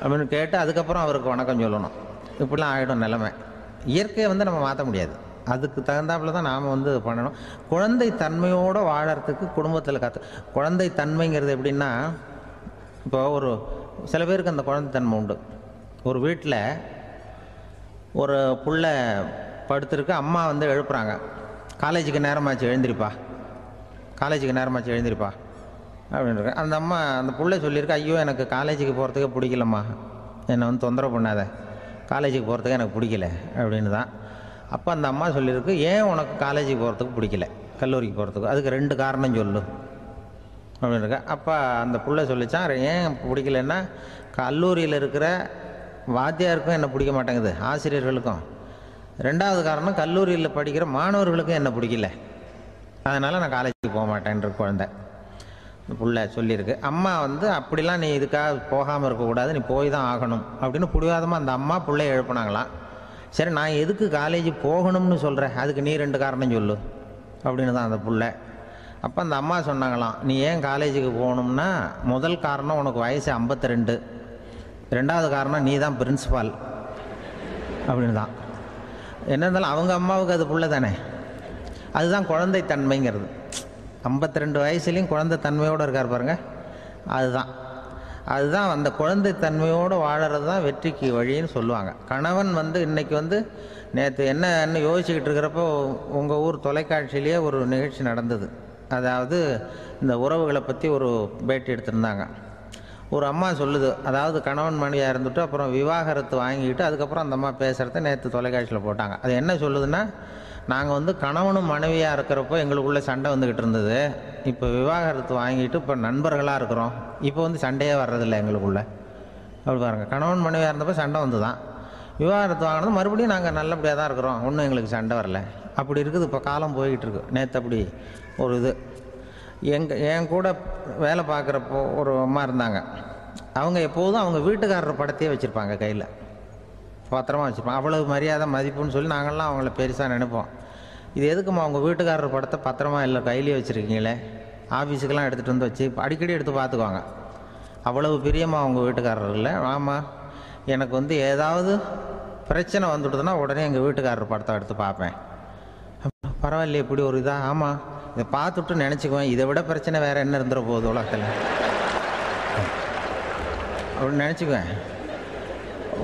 அப்படின்னு கேட்டு அதுக்கப்புறம் அவருக்கு வணக்கம் சொல்லணும். இப்படிலாம் ஆகிடும் நிலைமை. இயற்கையை நம்ம மாற்ற முடியாது, அதுக்கு தகுந்தாப்புல தான் நாம் பண்ணணும். குழந்தை தன்மையோடு வாழறதுக்கு குடும்பத்தில் குழந்தை தன்மைங்கிறது எப்படின்னா, இப்போ ஒரு சில பேருக்கு அந்த குழந்தைத்தன்மை உண்டு. ஒரு வீட்டில் ஒரு புள்ள படுத்துருக்கு, அம்மா எழுப்புறாங்க, காலேஜுக்கு நேரமாச்சு எழுந்திரிப்பா, காலேஜுக்கு நேரமாச்சு எழுந்திரிப்பா அப்படின்னு. அந்த அம்மா அந்த புள்ளை சொல்லியிருக்கு, ஐயோ எனக்கு காலேஜுக்கு போகிறதுக்கே பிடிக்கலம்மா, என்னை தொந்தரவு பண்ணாத, காலேஜுக்கு போகிறதுக்கு எனக்கு பிடிக்கல அப்படின்னு தான். அப்போ அந்த அம்மா சொல்லியிருக்கு, ஏன் உனக்கு காலேஜுக்கு போகிறதுக்கு பிடிக்கல, கல்லூரிக்கு போகிறதுக்கு, அதுக்கு 2 காரணம் சொல்லு அப்படின்னு இருக்கா. அப்போ அந்த புள்ளை சொல்லிச்சான், ஏன் பிடிக்கலன்னா, கல்லூரியில் இருக்கிற வாத்தியாருக்கும் என்ன பிடிக்க மாட்டேங்குது, ஆசிரியர்களுக்கும். 2வது காரணம், கல்லூரியில் படிக்கிற மாணவர்களுக்கும் என்ன பிடிக்கல, அதனால் நான் காலேஜுக்கு போக மாட்டேன்ற குழந்தை புள்ள சொல்லியிருக்கு. அம்மா அப்படிலாம் நீ இதுக்காக போகாமல் இருக்கக்கூடாது, நீ போய் தான் ஆகணும் அப்படின்னு பிடிவாதமாக அந்த அம்மா பிள்ளைய எழுப்புனாங்களாம். சரி நான் எதுக்கு காலேஜ் போகணும்னு சொல்கிறேன், அதுக்கு நீ 2 காரணம் சொல்லு அப்படின்னு தான் அந்த புள்ள. அப்போ அந்த அம்மா சொன்னாங்களாம், நீ ஏன் காலேஜுக்கு போகணும்னா, முதல் காரணம் உனக்கு வயசு 52, 2வது காரணம் நீ தான் பிரின்சிபால் அப்படின்னு தான். என்ன இருந்தாலும் அவங்க அம்மாவுக்கு அது புள்ள தானே. அதுதான் குழந்தை தன்மைங்கிறது. 52 வயசுலேயும் குழந்தை தன்மையோடு இருக்கார் பாருங்க, அதுதான் அந்த குழந்தை தன்மையோடு வாழறது தான் வெற்றிக்கு வழின்னு சொல்லுவாங்க. கணவன் இன்றைக்கி நேற்று என்னன்னு யோசிச்சுக்கிட்டு இருக்கிறப்போ உங்கள் ஊர் தொலைக்காட்சியிலேயே ஒரு நிகழ்ச்சி நடந்தது. அதாவது இந்த உறவுகளை பற்றி ஒரு பேட்டி எடுத்திருந்தாங்க. ஒரு அம்மா சொல்லுது, அதாவது கணவன் மனைவியாக இருந்துட்டு அப்புறம் விவாகரத்து வாங்கிட்டு அதுக்கப்புறம் அந்த அம்மா பேசுகிறத நேற்று தொலைக்காட்சியில் போட்டாங்க. அது என்ன சொல்லுதுன்னா, நாங்கள் கணவனும் மனைவியாக இருக்கிறப்போ எங்களுக்குள்ளே சண்டை வந்துக்கிட்டு இருந்தது, இப்போ விவாகரத்து வாங்கிட்டு இப்போ நண்பர்களாக இருக்கிறோம், இப்போ சண்டையே வர்றதில்லை எங்களுக்குள்ளே. அப்படி பாருங்கள், கணவன் மனைவியாக இருந்தப்போ சண்டை வந்து தான், விவாகரத்து வாங்கினது மறுபடியும் நாங்கள் நல்லபடியாக தான் இருக்கிறோம், ஒன்றும் எங்களுக்கு சண்டை வரல. அப்படி இருக்குது இப்போ காலம் போய்கிட்டு இருக்கு. நேற்று அப்படி ஒரு இது என் கூட வேலை பார்க்குறப்போ ஒரு அம்மா இருந்தாங்க. அவங்க எப்போதும் அவங்க வீட்டுக்காரர் படத்தையே வச்சுருப்பாங்க, கையில் பத்திரமா வச்சுருப்பாங்க. அவ்வளவு மரியாதை மதிப்புன்னு சொல்லி நாங்கள்லாம் அவங்கள பெருசாக நினைப்போம். இது எதுக்குமா அவங்க வீட்டுக்காரர் படத்தை பத்திரமா இல்லை கையிலே வச்சுருக்கீங்களே, ஆஃபீஸுக்கெல்லாம் எடுத்துகிட்டு வந்து வச்சு அடிக்கடி எடுத்து பார்த்துக்குவாங்க. அவ்வளவு பிரியமாக அவங்க வீட்டுக்காரர் இல்லை. ஆமாம், எனக்கு வந்து ஏதாவது பிரச்சனை வந்துவிடுதுன்னா உடனே எங்கள் வீட்டுக்காரர் படத்தை எடுத்து பார்ப்பேன். பரவாயில்லையே இப்படி ஒரு இதாக. ஆமாம், இதை பார்த்துட்டு நினச்சிக்குவேன், இதை விட பிரச்சனை வேறு என்ன இருந்துட போகுது உலகத்தில் அப்படின்னு நினச்சிக்குவேன்.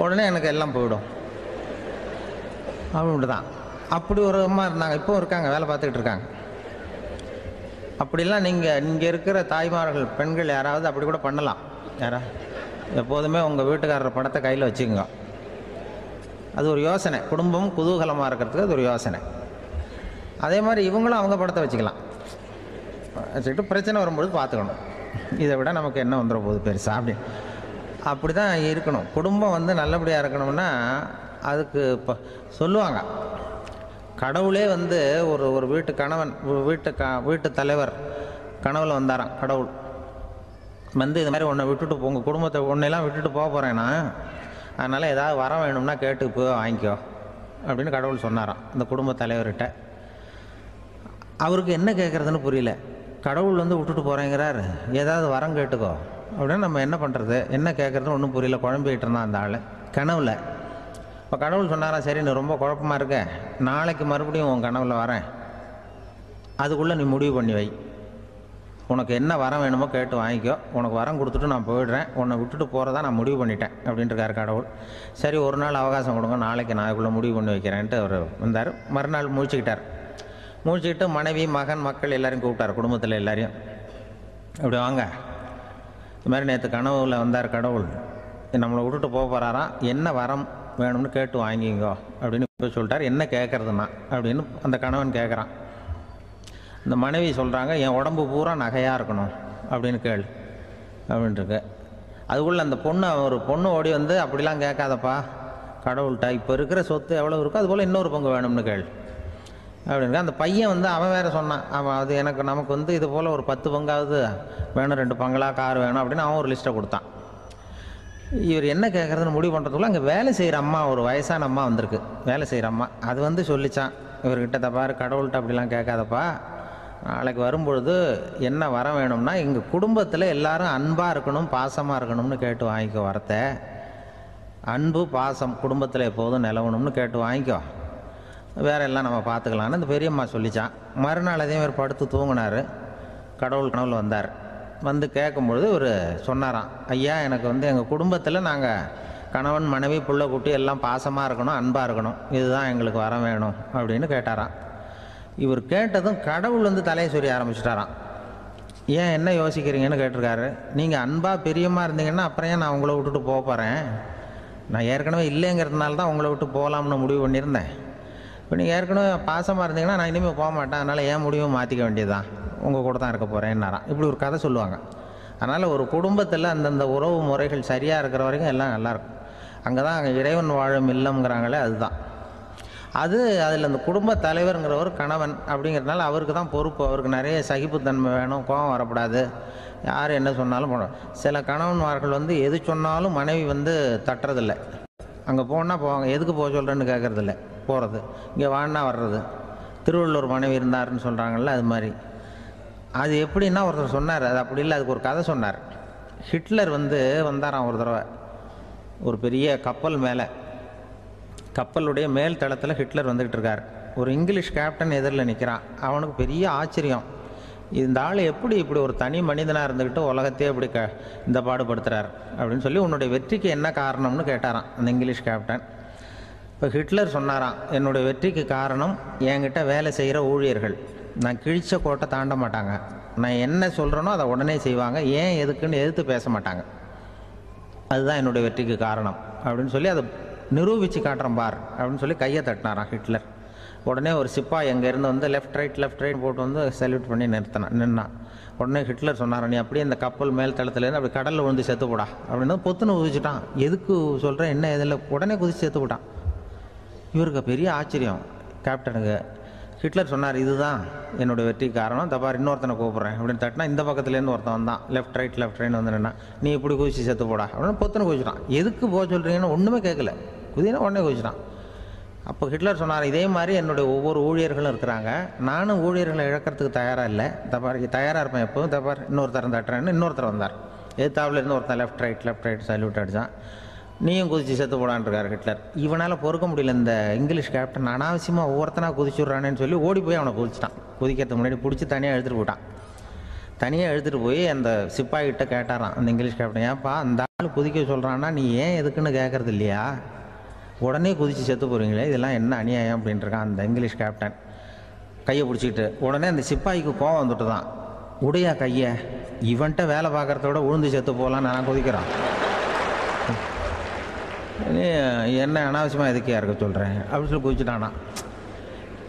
உடனே எனக்கு எல்லாம் போயிடும் அப்படின்ட்டு தான். அப்படி ஒரு அம்மா இருந்தாங்க, இப்போவும் இருக்காங்க, வேலை பார்த்துக்கிட்டு இருக்காங்க. அப்படிலாம் இங்கே இருக்கிற தாய்மார்கள் பெண்கள் யாராவது அப்படி கூட பண்ணலாம். எப்போதுமே உங்கள் வீட்டுக்காரர் படத்தை கையில் வச்சுக்கோங்க. அது ஒரு யோசனை, குடும்பம் குதூகலமாக இருக்கிறதுக்கு அது ஒரு யோசனை. அதே மாதிரி இவங்களும் அவங்க படத்தை வச்சுக்கலாம், வச்சுக்கிட்டு பிரச்சனை வரும்போது பார்த்துக்கணும். இதை விட நமக்கு என்ன வந்துட போகுது பெருசாக அப்படி தான் இருக்கணும். குடும்பம் வந்து நல்லபடியாக இருக்கணும்னா அதுக்கு இப்போ சொல்லுவாங்க, கடவுளே வந்து ஒரு வீட்டு கணவன் வீட்டு தலைவர் கனவுல வந்தாராம். கடவுள் வந்து இது மாதிரி உன்னை விட்டுட்டு உங்கள் குடும்பத்தை உன்னையெல்லாம் விட்டுட்டு போக போகிறேன்னா, அதனால் ஏதாவது வர வேணும்னா கேட்டு போய் வாங்கிக்கோ அப்படின்னு கடவுள் சொன்னாராம் இந்த குடும்ப தலைவர்கிட்ட. அவருக்கு என்ன கேட்குறதுன்னு புரியல. கடவுள் வந்து விட்டுட்டு போகிறேங்கிறார், ஏதாவது வரம் கேட்டுக்கோ அப்படின்னு. நம்ம என்ன பண்ணுறது, என்ன கேட்குறதுன்னு ஒன்றும் புரியல, குழம்பிக்கிட்டு இருந்தான் அந்த ஆள் கனவுல. இப்போ கடவுள் சொன்னாரா, சரி நீ ரொம்ப குழப்பமாக இருக்க, நாளைக்கு மறுபடியும் உன் கனவுல வரேன், அதுக்குள்ளே நீ முடிவு பண்ணி வை, உனக்கு என்ன வரம் வேணுமோ கேட்டு வாங்கிக்கோ, உனக்கு வரம் கொடுத்துட்டு நான் போயிடுறேன், உன்னை விட்டுட்டு போகிறதா நான் முடிவு பண்ணிட்டேன் அப்படின்ட்டுருக்காரு கடவுள். சரி ஒரு நாள் அவகாசம் கொடுங்க, நாளைக்கு நான் அதுக்குள்ளே முடிவு பண்ணி வைக்கிறேன்ட்டு அவர் வந்தார். மறுநாள் முழிச்சுக்கிட்டு மனைவி மகன் மக்கள் எல்லோரையும் கூப்பிட்டார், குடும்பத்தில் எல்லாரையும். இப்படி வாங்க, இது மாதிரி நேற்று கனவுல வந்தார் கடவுள், நம்மளை விட்டுட்டு போக போகிறாராம், என்ன வரம் வேணும்னு கேட்டு வாங்கிங்கோ அப்படின்னு போய் சொல்லிட்டார். என்ன கேட்குறதுன்னா அப்படின்னு அந்த கணவன் கேட்குறான். இந்த மனைவி சொல்கிறாங்க, என் உடம்பு பூரா நகையாக இருக்கணும் அப்படின்னு கேள் அப்படின்ட்டுருக்கு. அதுக்குள்ளே அந்த ஒரு பொண்ணு ஓடி வந்து, அப்படிலாம் கேட்காதப்பா கடவுள்கிட்ட, இப்போ இருக்கிற சொத்து எவ்வளோ இருக்கோ அதுபோல் இன்னொரு பங்கு வேணும்னு கேள் அப்படின்னு. அந்த பையன் வந்து அவன் வேறு சொன்னான், அவன் அது நமக்கு வந்து இது போல் ஒரு 10 பங்காவது வேணும், 2 பங்களா கார் வேணும் அப்படின்னு அவன் ஒரு லிஸ்ட்டை கொடுத்தான். இவர் என்ன கேட்குறதுன்னு முடிவு பண்ணுறதுக்குள்ள அங்கே வேலை செய்கிற அம்மா, ஒரு வயசான அம்மா வந்திருக்கு, வேலை செய்கிற அம்மா. அது வந்து சொல்லிச்சான் இவர்கிட்ட, தப்பாரு கடவுள்கிட்ட அப்படிலாம் கேட்காதப்பா, நாளைக்கு வரும்பொழுது என்ன வர வேணும்னா எங்கள் குடும்பத்தில் எல்லாரும் அன்பாக இருக்கணும் பாசமாக இருக்கணும்னு கேட்டு வாங்கிக்கோ வரத்தை, அன்பு பாசம் குடும்பத்தில் எப்போதும் நிலவணும்னு கேட்டு வாங்கிக்கோ, வேற எல்லாம் நம்ம பார்த்துக்கலான்னு இந்த பெரியம்மா சொல்லிச்சான். மறுநாள் அதே மாதிரி படுத்து தூங்கினார். கடவுள் கனவுல வந்தார். வந்து கேட்கும்பொழுது இவர் சொன்னாராம், ஐயா எனக்கு வந்து எங்கள் குடும்பத்தில் நாங்கள் கணவன் மனைவி புள்ள குட்டி எல்லாம் பாசமாக இருக்கணும் அன்பாக இருக்கணும், இதுதான் எங்களுக்கு வர வேணும் அப்படின்னு கேட்டாராம். இவர் கேட்டதும் கடவுள் வந்து தலையை சொரிய ஆரம்பிச்சிட்டாராம். ஏன் என்ன யோசிக்கிறீங்கன்னு கேட்டிருக்காரு. நீங்கள் அன்பாக பிரியமாக இருந்தீங்கன்னா அப்புறம் ஏன் நான் உங்களை விட்டுட்டு போக போகிறேன், நான் ஏற்கனவே இல்லைங்கிறதுனால தான் உங்களை விட்டு போகலாம்னு முடிவு பண்ணியிருந்தேன். இப்போ நீங்கள் ஏற்கனவே பாசமாக இருந்தீங்கன்னா நான் இனிமேல் போக மாட்டேன், அதனால் ஏன் முடிவை மாற்றிக்க வேண்டியதுதான், உங்கள் கூட தான் இருக்க போகிறேன்னாராம். இப்படி ஒரு கதை சொல்லுவாங்க. அதனால் ஒரு குடும்பத்தில் அந்தந்த உறவு முறைகள் சரியாக இருக்கிற வரைக்கும் எல்லாம் நல்லாயிருக்கும். அங்கே தான் இறைவன் வாழும் இல்லம்ங்கிறாங்களே, அதுதான் அது. அதில் அந்த குடும்ப தலைவருங்கிறவர் கணவன் அப்படிங்கிறதுனால அவருக்கு தான் பொறுப்பு. அவருக்கு நிறைய சகிப்புத்தன்மை வேணும், கோபம் வரக்கூடாது, யார் என்ன சொன்னாலும் போகணும். சில கணவன்மார்கள் வந்து எது சொன்னாலும் மனைவி வந்து தட்டுறதில்லை, அங்கே போனால் போவாங்க, எதுக்கு போக சொல்கிறேன்னு கேட்குறதில்ல, போகிறது, இங்கே வான்னா வர்றது. திருவள்ளுவர் மனைவி இருந்தாருன்னு சொல்கிறாங்கல்ல, அது மாதிரி. அது எப்படின்னா ஒருத்தர் சொன்னார், அது அப்படி இல்லை, அதுக்கு ஒரு கதை சொன்னார். ஹிட்லர் வந்து வந்தாராம் ஒரு தடவை, ஒரு பெரிய கப்பல் மேலே, கப்பலுடைய மேல் தளத்தில் ஹிட்லர் வந்துக்கிட்டு இருக்கார். ஒரு இங்கிலீஷ் கேப்டன் எதிரில் நிற்கிறான். அவனுக்கு பெரிய ஆச்சரியம், இந்த ஆள் எப்படி இப்படி ஒரு தனி மனிதனாக இருந்துக்கிட்டு உலகத்தையே இப்படி இந்த பாடுபடுத்துகிறார் அப்படின்னு சொல்லி, உன்னுடைய வெற்றிக்கு என்ன காரணம்னு கேட்டாராம் அந்த இங்கிலீஷ் கேப்டன். இப்போ ஹிட்லர் சொன்னாராம், என்னுடைய வெற்றிக்கு காரணம் என்கிட்ட வேலை செய்கிற ஊழியர்கள், நான் கிழிச்ச கோட்டை தாண்ட மாட்டாங்க, நான் என்ன சொல்கிறேனோ அதை உடனே செய்வாங்க, ஏன் எதுக்குன்னு எதிர்த்து பேச மாட்டாங்க, அதுதான் என்னுடைய வெற்றிக்கு காரணம் அப்படின்னு சொல்லி அதை நிரூபித்து காட்டுறேன் பார் அப்படின்னு சொல்லி கையை தட்டினாராம் ஹிட்லர். உடனே ஒரு சிப்பாய் எங்கேருந்து வந்து லெஃப்ட் ரைட் போட்டு வந்து சல்யூட் பண்ணி நின்னான். உடனே ஹிட்லர் சொன்னார், நீ அப்படியே இந்த கப்பல் மேல் தளத்துலேருந்து அப்படி கடலில் விழுந்து செத்து போடா அப்படின்னு பொத்துன்னு குதிச்சுட்டான். எதுக்கு சொல்கிறேன் என்ன இதில், உடனே குதிச்சு செத்து போட்டான். இவருக்கு பெரிய ஆச்சரியம் கேப்டனுக்கு. ஹிட்லர் சொன்னார், இதுதான் என்னுடைய வெற்றி காரணம், தப்பார் இன்னொருத்தனை கூப்பிட்றேன் அப்படின்னு தட்டினா இந்த பக்கத்துலேருந்து ஒருத்தன் வந்தான், லெஃப்ட் ரைட் வந்து நின்னா, நீ இப்படி குதிச்சு செத்து போடா அப்படின்னு பொத்துன்னு குதிச்சிட்டான். எதுக்கு போக சொல்கிறீங்கன்னு ஒன்றுமே கேட்கல, குதினா உடனே குதிச்சிட்டான். அப்போ ஹிட்லர் சொன்னார், இதே மாதிரி என்னுடைய ஒவ்வொரு ஊழியர்களும் இருக்கிறாங்க, நானும் ஊழியர்களை இழக்கிறதுக்கு தயாராக இல்லை, தப்பார் தயாராக இருப்பேன் எப்போதும், தப்பார் இன்னொருத்தரம் தட்டுறேன்னு இன்னொருத்தர் வந்தார். எதிர்த்தாவில் இருந்து ஒருத்தன் லெஃப்ட் ரைட் சல்யூட் அடித்தான். நீயும் குதிச்சு செத்து போடான்ருக்கார் ஹிட்லர். இவனால் பொறுக்க முடியல, இந்த இங்கிலீஷ் கேப்டன் அனாவசியமாக ஒவ்வொருத்தனாக குதிச்சுட்றானேன்னு சொல்லி ஓடி போய் அவனை குதிச்சிட்டான். குதிக்கிறதுக்கு முன்னாடி பிடிச்சி தனியாக எடுத்துகிட்டு போயிட்டான். தனியாக எடுத்துகிட்டு போய் அந்த சிப்பாய்கிட்ட கேட்டாரான் அந்த இங்கிலீஷ் கேப்டன், ஏன்ப்பா அந்த ஆள் குதிக்க சொல்கிறான்னா நீ ஏன் எதுக்குன்னு கேட்கறது இல்லையா, உடனே குதித்து செத்து போகிறீங்களே, இதெல்லாம் என்ன அநியாயம் அப்படின்ட்டுருக்கான் அந்த இங்கிலீஷ் கேப்டன் கையை பிடிச்சிக்கிட்டு. உடனே அந்த சிப்பாய்க்கு கோவம் வந்துட்டு தான், உடையா கையை, இவன்ட்ட வேலை பார்க்குறத விட உழுந்து செத்து போகலான்னு நான் குதிக்கிறான், என்ன அனாவசியமாக எதுக்கியா இருக்க சொல்கிறேன் அப்படின்னு சொல்லி குதிச்சுட்டானா.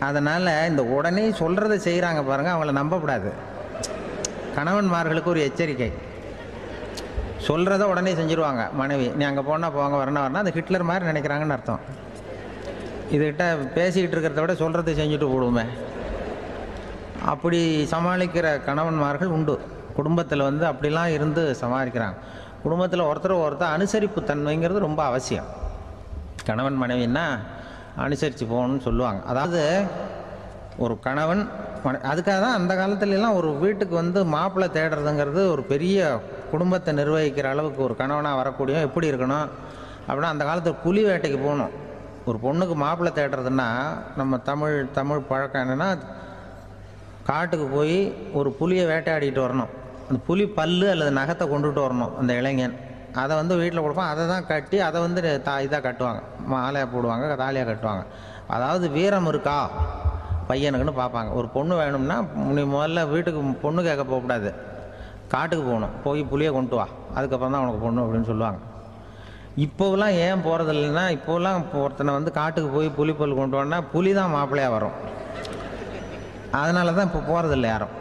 அதனால் இந்த உடனே சொல்கிறத செய்கிறாங்க பாருங்கள், அவங்கள நம்பக்கூடாது. கணவன்மார்களுக்கு ஒரு எச்சரிக்கை, சொல்கிறத உடனே செஞ்சுருவாங்க மனைவி, நீ அங்கே போனால் போங்க வரணும் அந்த ஹிட்லர் மாதிரி நினைக்கிறாங்கன்னு அர்த்தம். இதுகிட்ட பேசிக்கிட்டு இருக்கிறத விட சொல்கிறத செஞ்சுட்டு போடுவோமே, அப்படி சமாளிக்கிற கணவன்மார்கள் உண்டு. குடும்பத்தில் வந்து அப்படிலாம் இருந்து சமாளிக்கிறாங்க. குடும்பத்தில் ஒருத்தர் அனுசரிப்பு தன்மைங்கிறது ரொம்ப அவசியம். கணவன் மனைவின்னா அனுசரித்து போகணும்னு சொல்லுவாங்க. அதாவது ஒரு கணவன் அதுக்காக தான் அந்த காலத்துலலாம் ஒரு வீட்டுக்கு வந்து மாப்பிள்ளை தேடுறதுங்கிறது ஒரு பெரிய குடும்பத்தை நிர்வகிக்கிற அளவுக்கு ஒரு கணவனாக வரக்கூடிய எப்படி இருக்கணும் அப்படின்னா, அந்த காலத்தில் புலி வேட்டைக்கு போகணும். ஒரு பொண்ணுக்கு மாப்பிள்ளை தேடுறதுன்னா நம்ம தமிழ் பழக்கம் என்னென்னா, காட்டுக்கு போய் ஒரு புலியை வேட்டையாடிட்டு வரணும். அந்த புலி பல்லு அல்லது நகத்தை கொண்டுட்டு வரணும் அந்த இளைஞன். அதை வந்து வீட்டில் கொடுப்பான், அதை தான் கட்டி அதை வந்து இதாக கட்டுவாங்க, மாலையாக போடுவாங்க, தாலியாக கட்டுவாங்க. அதாவது வீரம் இருக்கா பையனுக்குன்னு பார்ப்பாங்க. ஒரு பொண்ணு வேணும்னா நீ முதல்ல வீட்டுக்கு பொண்ணு கேட்க போகக்கூடாது, காட்டுக்கு போகணும், போய் புளியை கொண்டு வா, அதுக்கப்புறம் தான் உனக்கு பொண்ணு அப்படின்னு சொல்லுவாங்க. இப்போவெல்லாம் ஏன் போகிறது இல்லைன்னா, இப்போலாம் ஒருத்தனை வந்து காட்டுக்கு போய் புலிப்பல் கொண்டு வான்னா புலி தான் மாப்பிள்ளையாக வரும். அதனால தான் இப்போ போகிறதில்ல யாரும்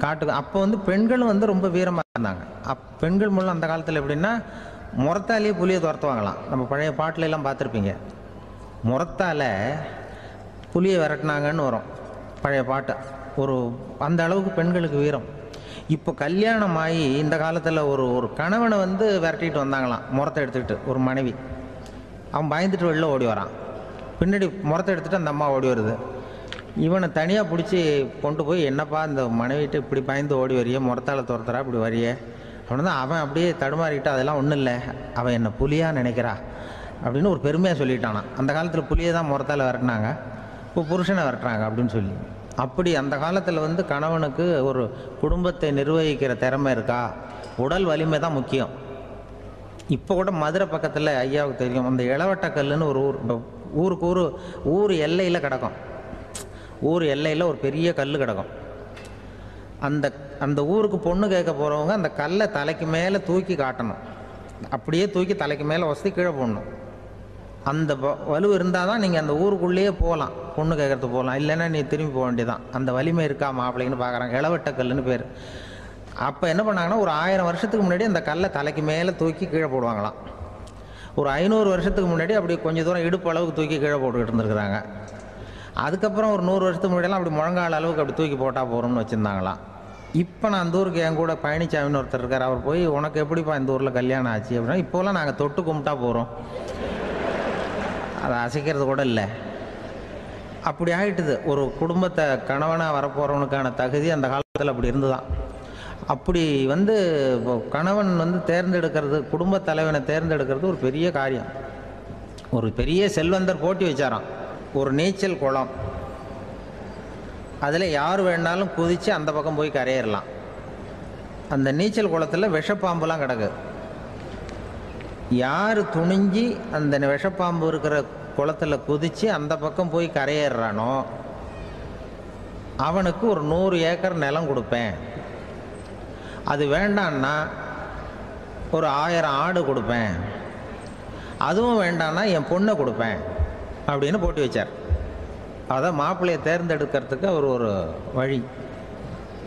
காட்டுக்கு. அப்போ வந்து பெண்களும் வந்து ரொம்ப வீரமாக இருந்தாங்க. பெண்கள் மூலம் அந்த காலத்தில் எப்படின்னா, முறத்தாலேயே புலியை துரத்துவாங்களாம். நம்ம பழைய பாட்டிலெல்லாம் பார்த்துருப்பீங்க, முறத்தால் புலியை விரட்டினாங்கன்னு வரும் பழைய பாட்டு. ஒரு அந்த அளவுக்கு பெண்களுக்கு வீரம். இப்போ கல்யாணம் ஆகி இந்த காலத்தில் ஒரு கணவனை வந்து விரட்டிட்டு வந்தாங்களாம் முறத்தை எடுத்துக்கிட்டு. ஒரு மனைவி அவன் பயந்துட்டு வெளில ஓடி வரான், பின்னாடி முறத்தை எடுத்துகிட்டு அந்த அம்மா ஓடி வருது. இவனை தனியாக பிடிச்சி கொண்டு போய், என்னப்பா இந்த மனைவிட்டு இப்படி பயந்து ஓடி வரையே, முறத்தால் துரத்துறா இப்படி வரையே அப்படின்னு தான் அவன் அப்படியே தடுமாறிக்கிட்டு, அதெல்லாம் ஒன்றும் இல்லை, அவன் என்னை புலியாக நினைக்கிறா அப்படின்னு ஒரு பெருமையாக சொல்லிட்டானான். அந்த காலத்தில் புலியை தான் முறத்தால் விரட்டினாங்க, இப்போ புருஷனை விரட்டுறாங்க அப்படின்னு சொல்லி. அப்படி அந்த காலத்தில் வந்து கணவனுக்கு ஒரு குடும்பத்தை நிர்வகிக்கிற திறமை இருக்கா, உடல் வலிமை தான் முக்கியம். இப்போ கூட மதுரை பக்கத்தில் ஐயாவுக்கு தெரியும், அந்த இளவட்டக்கல்லுன்னு ஒரு ஊருக்கு ஊர் எல்லையில் கிடக்கும். ஊர் எல்லையில் ஒரு பெரிய கல் கிடக்கும். அந்த ஊருக்கு பொண்ணு கேட்க போகிறவங்க அந்த கல்லை தலைக்கு மேலே தூக்கி காட்டணும், அப்படியே தூக்கி தலைக்கு மேலே வசதி கீழே போடணும். அந்த வலு இருந்தால் தான் நீங்கள் அந்த ஊருக்குள்ளேயே போகலாம், பொண்ணு கேட்கறதுக்கு போகலாம், இல்லைன்னா நீ திரும்பி போக வேண்டியதான். அந்த வலிமை இருக்கா மாப்பிள்ளைன்னு பார்க்குறாங்க, இளவட்டக்கல்லுன்னு பேர். அப்போ என்ன பண்ணாங்கன்னா, ஒரு 1000 வருஷத்துக்கு முன்னாடி அந்த கல்லை தலைக்கு மேலே தூக்கி கீழே போடுவாங்களாம். ஒரு 500 வருஷத்துக்கு முன்னாடி அப்படி கொஞ்சம் தூரம் இடுப்பு அளவுக்கு தூக்கி கீழே போட்டுக்கிட்டு இருந்துருக்குறாங்க. அதுக்கப்புறம் ஒரு 100 வருஷத்துக்கு முன்னாடியெல்லாம் அப்படி முழங்கால் அளவுக்கு அப்படி தூக்கி போட்டால் போகிறோம்னு வச்சுருந்தாங்களாம். இப்போ நான் அந்த ஊருக்கு என் கூட பழனிசாமின்னு ஒருத்தர் இருக்கார், அவர் போய் உனக்கு எப்படிப்பா இந்த ஊரில் கல்யாணம் ஆச்சு அப்படின்னா, இப்போலாம் நாங்கள் தொட்டு கும்பிட்டா போகிறோம், அதை அசைக்கிறது கூட இல்லை. அப்படி ஆகிட்டுது. ஒரு குடும்பத்தை கணவனாக வரப்போகிறவனுக்கான தகுதி அந்த காலத்தில் அப்படி இருந்துதான். அப்படி வந்து கணவன் வந்து தேர்ந்தெடுக்கிறது, குடும்ப தலைவனை தேர்ந்தெடுக்கிறது ஒரு பெரிய காரியம். ஒரு பெரிய செல்வந்தர் போட்டி வச்சாராம், ஒரு நீச்சல் குளம், அதில் யார் வேணாலும் குதித்து அந்த பக்கம் போய் கரையேறலாம். அந்த நீச்சல் குளத்தில் விஷப்பாம்புலாம் கிடக்கு. யார் துணிஞ்சி அந்த விஷப்பாம்பு இருக்கிற குளத்தில் குதித்து அந்த பக்கம் போய் கரையேறானோ அவனுக்கு ஒரு 100 ஏக்கர் நிலம் கொடுப்பேன், அது வேண்டான்னா ஒரு 1000 ஆடு கொடுப்பேன், அதுவும் வேண்டான்னா என் பொண்ணை கொடுப்பேன் அப்படின்னு போட்டி வச்சார். அதான் மாப்பிள்ளையை தேர்ந்தெடுக்கிறதுக்கு அவர் ஒரு வழி,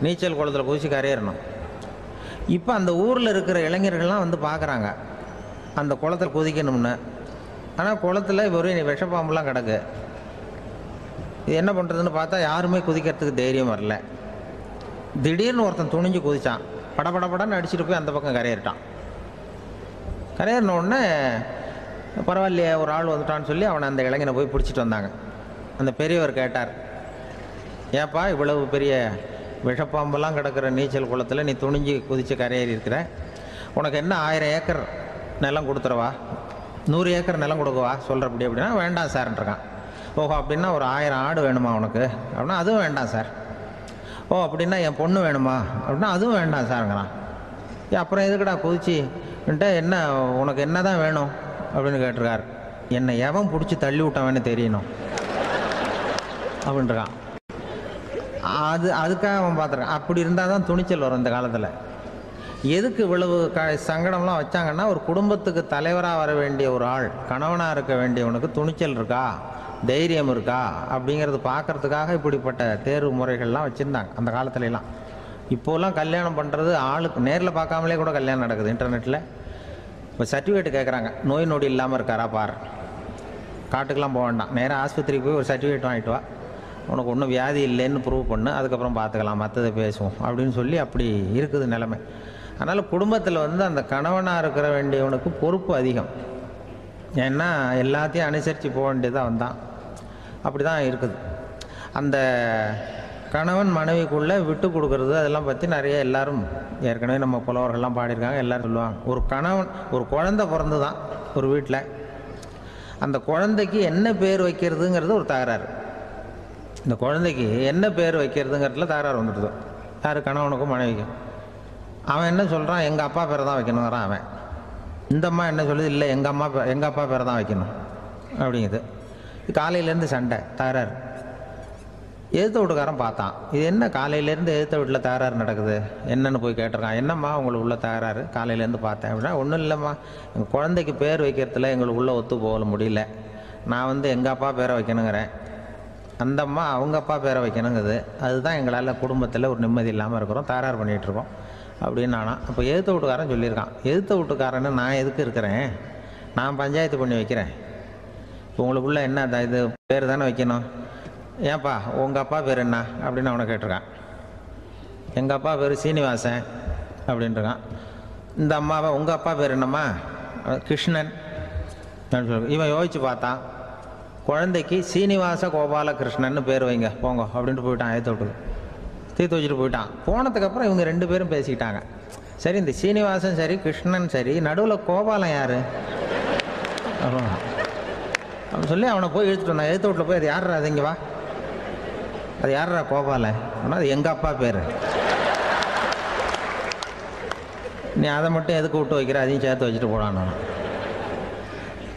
நீச்சல் குளத்தில் குதிச்சு கரையேறணும். இப்போ அந்த ஊரில் இருக்கிற இளைஞர்கள்லாம் வந்து பார்க்குறாங்க அந்த குளத்தில் குதிக்கணும்னு. ஆனால் குளத்தில் வெறும் விஷப்பாம்புலாம் கிடக்கு. இது என்ன பண்ணுறதுன்னு பார்த்தா யாருமே குதிக்கிறதுக்கு தைரியம் வரல. திடீர்னு ஒருத்தன் துணிஞ்சு குதிச்சான். படபடன்னு அடிச்சுட்டு போய் அந்த பக்கம் கரையேறிட்டான். கரையேறின உடனே பரவாயில்லையே ஒரு ஆள் வந்துட்டான்னு சொல்லி அவனை அந்த இளைஞனை போய் பிடிச்சிட்டு வந்தாங்க. அந்த பெரியவர் கேட்டார், ஏப்பா இவ்வளவு பெரிய விஷப்பாம்பெல்லாம் கிடக்கிற நீச்சல் குளத்தில் நீ துணிஞ்சு குதித்து கரையேறி இருக்கிற, உனக்கு என்ன 1000 ஏக்கர் நிலம் கொடுத்துறவா, 100 ஏக்கர் நிலம் கொடுக்கவா சொல்கிறப்படி அப்படின்னா வேண்டாம் சார்ன்றான். ஓஹோ அப்படின்னா ஒரு 1000 ஆடு வேணுமா உனக்கு அப்படின்னா அதுவும் வேண்டாம் சார். ஓ அப்படின்னா என் பொண்ணு வேணுமா அப்படின்னா அதுவும் வேண்டாம் சாருங்கிறான். அப்புறம் எதுக்குடா குதிச்சுன்ட்டு என்ன உனக்கு என்ன தான் வேணும் அப்படின்னு கேட்டிருக்கார். என்னை எவன் பிடிச்சி தள்ளி விட்டவன்னு தெரியணும் அப்படின்றான். அதுக்காக அவன் பார்த்துருக்கான். அப்படி இருந்தால் தான் துணிச்சல் வரும் இந்த காலத்தில். எதுக்கு இவ்வளவு சங்கடம்லாம் வச்சாங்கன்னா, ஒரு குடும்பத்துக்கு தலைவராக வர வேண்டிய ஒரு ஆள், கணவனாக இருக்க வேண்டியவனுக்கு துணிச்சல் இருக்கா, தைரியம் இருக்கா அப்படிங்கிறது பார்க்கறதுக்காக இப்படிப்பட்ட தேர்வு முறைகள்லாம் வச்சுருந்தாங்க அந்த காலத்துலலாம். இப்போலாம் கல்யாணம் பண்ணுறது ஆளுக்கு நேரில் பார்க்காமலே கூட கல்யாணம் நடக்குது இன்டர்நெட்டில். இப்போ சர்டிஃபிகேட் கேட்குறாங்க, நோய் நொடி இல்லாமல் இருக்காரா பார். காட்டுக்கெலாம் போக வேண்டாம், நேராக ஆஸ்பத்திரிக்கு போய் ஒரு சர்டிஃபிகேட் வாங்கிட்டு வா, உனக்கு ஒன்றும் வியாதி இல்லைன்னு ப்ரூவ் பண்ணு, அதுக்கப்புறம் பார்த்துக்கலாம், மற்றதை பேசுவோம் அப்படின்னு சொல்லி அப்படி இருக்குது நிலைமை. அதனால் குடும்பத்தில் அந்த கணவனாக இருக்கிற வேண்டியவனுக்கு பொறுப்பு அதிகம். ஏன்னா எல்லாத்தையும் அனுசரித்து போக வேண்டியதாக வந்தான். அப்படி தான் இருக்குது. அந்த கணவன் மனைவிக்குள்ளே விட்டு கொடுக்கறது அதெல்லாம் பற்றி நிறைய எல்லாரும் ஏற்கனவே நம்ம புலவர்கள்லாம் பாடியிருக்காங்க. எல்லோரும் சொல்லுவாங்க, ஒரு கணவன் ஒரு குழந்தை பிறந்து தான் ஒரு வீட்டில், அந்த குழந்தைக்கு என்ன பேர் வைக்கிறதுங்கிறது ஒரு தகராறு. இந்த குழந்தைக்கு என்ன பேர் வைக்கிறதுங்கிறதுல தகராறு வந்துடுது. யார்? கணவனுக்கும் மனைவிக்கும். அவன் என்ன சொல்கிறான், எங்கள் அப்பா பேரை தான் வைக்கணுங்கிறான் அவன். இந்த அம்மா என்ன சொல்லுது, இல்லை எங்கள் அப்பா பேரை தான் வைக்கணும் அப்படிங்குது. காலையிலேருந்து சண்டை, தகராறு. எதிர்த்த வீட்டுக்காரன் பார்த்தான், இது என்ன காலையிலேருந்து எதிர்த்த வீட்டில் தகராறு நடக்குது, என்னென்னு போய் கேட்டிருக்கான். என்னம்மா உங்களுக்கு உள்ள தகராறு, காலையிலேருந்து பார்த்தேன் அப்படின்னா, ஒன்றும் இல்லைம்மா, எங்கள் குழந்தைக்கு பேர் வைக்கிறதுல எங்களுக்கு உள்ளே ஒத்து போக முடியல, நான் எங்கள் அப்பா பேரை வைக்கணுங்கிறேன், அந்த அம்மா அவங்க அப்பா பேரை வைக்கணுங்குது, அதுதான் எங்களால் குடும்பத்தில் ஒரு நிம்மதி இல்லாமல் இருக்கிறோம், தகராறு பண்ணிகிட்ருக்கோம் அப்படின்னு நானா. அப்போ எதிர்த்த வீட்டுக்காரன் சொல்லியிருக்கான், எதிர்த்த வீட்டுக்காரன்னு நான் எதுக்கு இருக்கிறேன், நான் பஞ்சாயத்து பண்ணி வைக்கிறேன், இப்போ உங்களுக்குள்ளே என்ன இது பேர் தானே வைக்கணும், ஏன்ப்பா உங்கள் அப்பா பேர் என்ன அப்படின்னு அவனை கேட்டிருக்கான். எங்கள் அப்பா பேர் சீனிவாசன் அப்படின்ட்டுருக்கான். இந்த அம்மாவை உங்கள் அப்பா பேர் என்னம்மா, கிருஷ்ணன் அப்படின்னு சொல்லி. இவன் யோசித்து பார்த்தான், குழந்தைக்கு சீனிவாச கோபாலகிருஷ்ணன்னு பேர் வைங்க போங்க அப்படின்ட்டு போயிட்டான். ஏற்ற விட்டுக்கு தீர்த்து வச்சுட்டு போயிட்டான். போனதுக்கப்புறம் இவங்க 2 பேரும் பேசிக்கிட்டாங்க. சரி, இந்த சீனிவாசன் சரி கிருஷ்ணன் சரி, நடுவில் கோபாலம் யார் அப்படின்னு சொல்லி அவனை போய் இழுத்துட்டு வந்தான். எழுத்து வீட்டில் போய், அது யாரா, அது இங்கே வா, அது யாரா கோபாலன் அப்படின்னா, அது எங்கள் அப்பா பேர், நீ அதை மட்டும் எதுக்கு விட்டு வைக்கிற, அதையும் சேர்த்து வச்சுட்டு போடான்னு.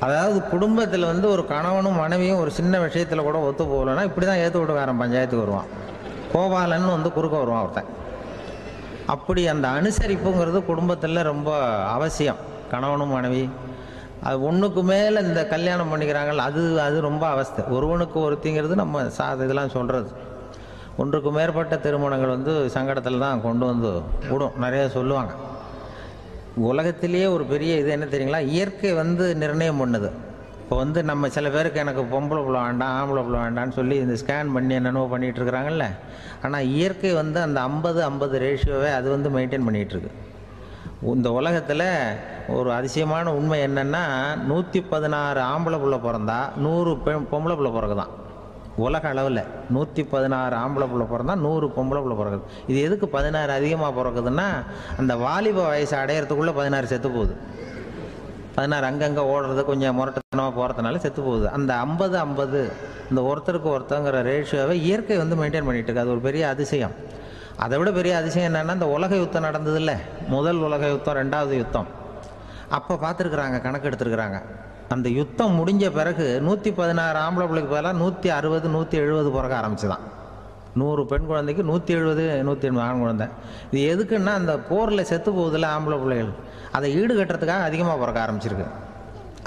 அதாவது குடும்பத்தில் ஒரு கணவனும் மனைவியும் ஒரு சின்ன விஷயத்தில் கூட ஒத்து போகலன்னா இப்படி தான் ஏற்று வீட்டுக்காரன் பஞ்சாயத்துக்கு வருவான். கோபாலன்னு குறுக்க வருவான் ஒருத்தன். அப்படி அந்த அனுசரிப்புங்கிறது குடும்பத்தில் ரொம்ப அவசியம். கணவனும் மனைவி அது ஒன்றுக்கு மேலே இந்த கல்யாணம் பண்ணிக்கிறாங்கள், அது ரொம்ப அவஸ்தை. ஒருவனுக்கு ஒருத்திங்கிறது நம்ம இதெல்லாம் சொல்கிறது. ஒன்றுக்கு மேற்பட்ட திருமணங்கள் சங்கடத்தில் தான் கொண்டு விடும். நிறைய சொல்லுவாங்க. உலகத்திலேயே ஒரு பெரிய இது என்ன தெரியுங்களா, இயற்கை நிர்ணயம் பண்ணுது. இப்போ நம்ம சில பேருக்கு எனக்கு பொம்பளை பிள்ளை வேண்டாம் ஆம்பளை பிள்ளை வேண்டான்னு சொல்லி இந்த ஸ்கேன் பண்ணி என்னென்னவோ பண்ணிகிட்டு இருக்கிறாங்கல்ல. ஆனால் இயற்கை அந்த 50-50 ரேஷியோவை அது மெயின்டைன் பண்ணிகிட்ருக்கு. இந்த உலகத்தில் ஒரு அதிசயமான உண்மை என்னென்னா, 116 ஆம்பளை பிள்ளை பிறந்தா 100 பொம்பளை பிள்ளை பிறகுதான். உலக அளவில் 116 ஆம்பளை பிள்ளை பிறந்தா 100 பொம்பளை பிள்ளை பிறகுது. இது எதுக்கு 16 அதிகமாக பிறக்குதுன்னா, அந்த வாலிப வயசை அடையிறதுக்குள்ளே 16 செத்து போகுது. 16 அங்கங்கே ஓடுறது கொஞ்சம் முரட்டத்தனமாக போகிறதுனால செத்து போகுது. அந்த 50-50 இந்த ஒருத்தருக்கு ஒருத்தங்கிற ரேஷியோவை இயற்கை மெயின்டைன் பண்ணிகிட்டு இருக்கு. அது ஒரு பெரிய அதிசயம். அதை விட பெரிய அதிசயம் என்னென்னா, இந்த உலக யுத்தம் நடந்ததில்ல, முதல் உலக யுத்தம், 2வது யுத்தம், அப்போ பார்த்துருக்குறாங்க, கணக்கு எடுத்துருக்குறாங்க. அந்த யுத்தம் முடிஞ்ச பிறகு 116 ஆம்பளை பிள்ளைக்கு பதிலாக 160 170 பிறக்க ஆரம்பிச்சுதான். 100 பெண் குழந்தைக்கு 170 180 ஆண் குழந்தை. இது எதுக்குன்னா, அந்த போரில் செத்து போகுதில்ல ஆம்பளை பிள்ளைகள், அதை ஈடுகட்டுறதுக்காக அதிகமாக பிறக்க ஆரம்பிச்சிருக்கு.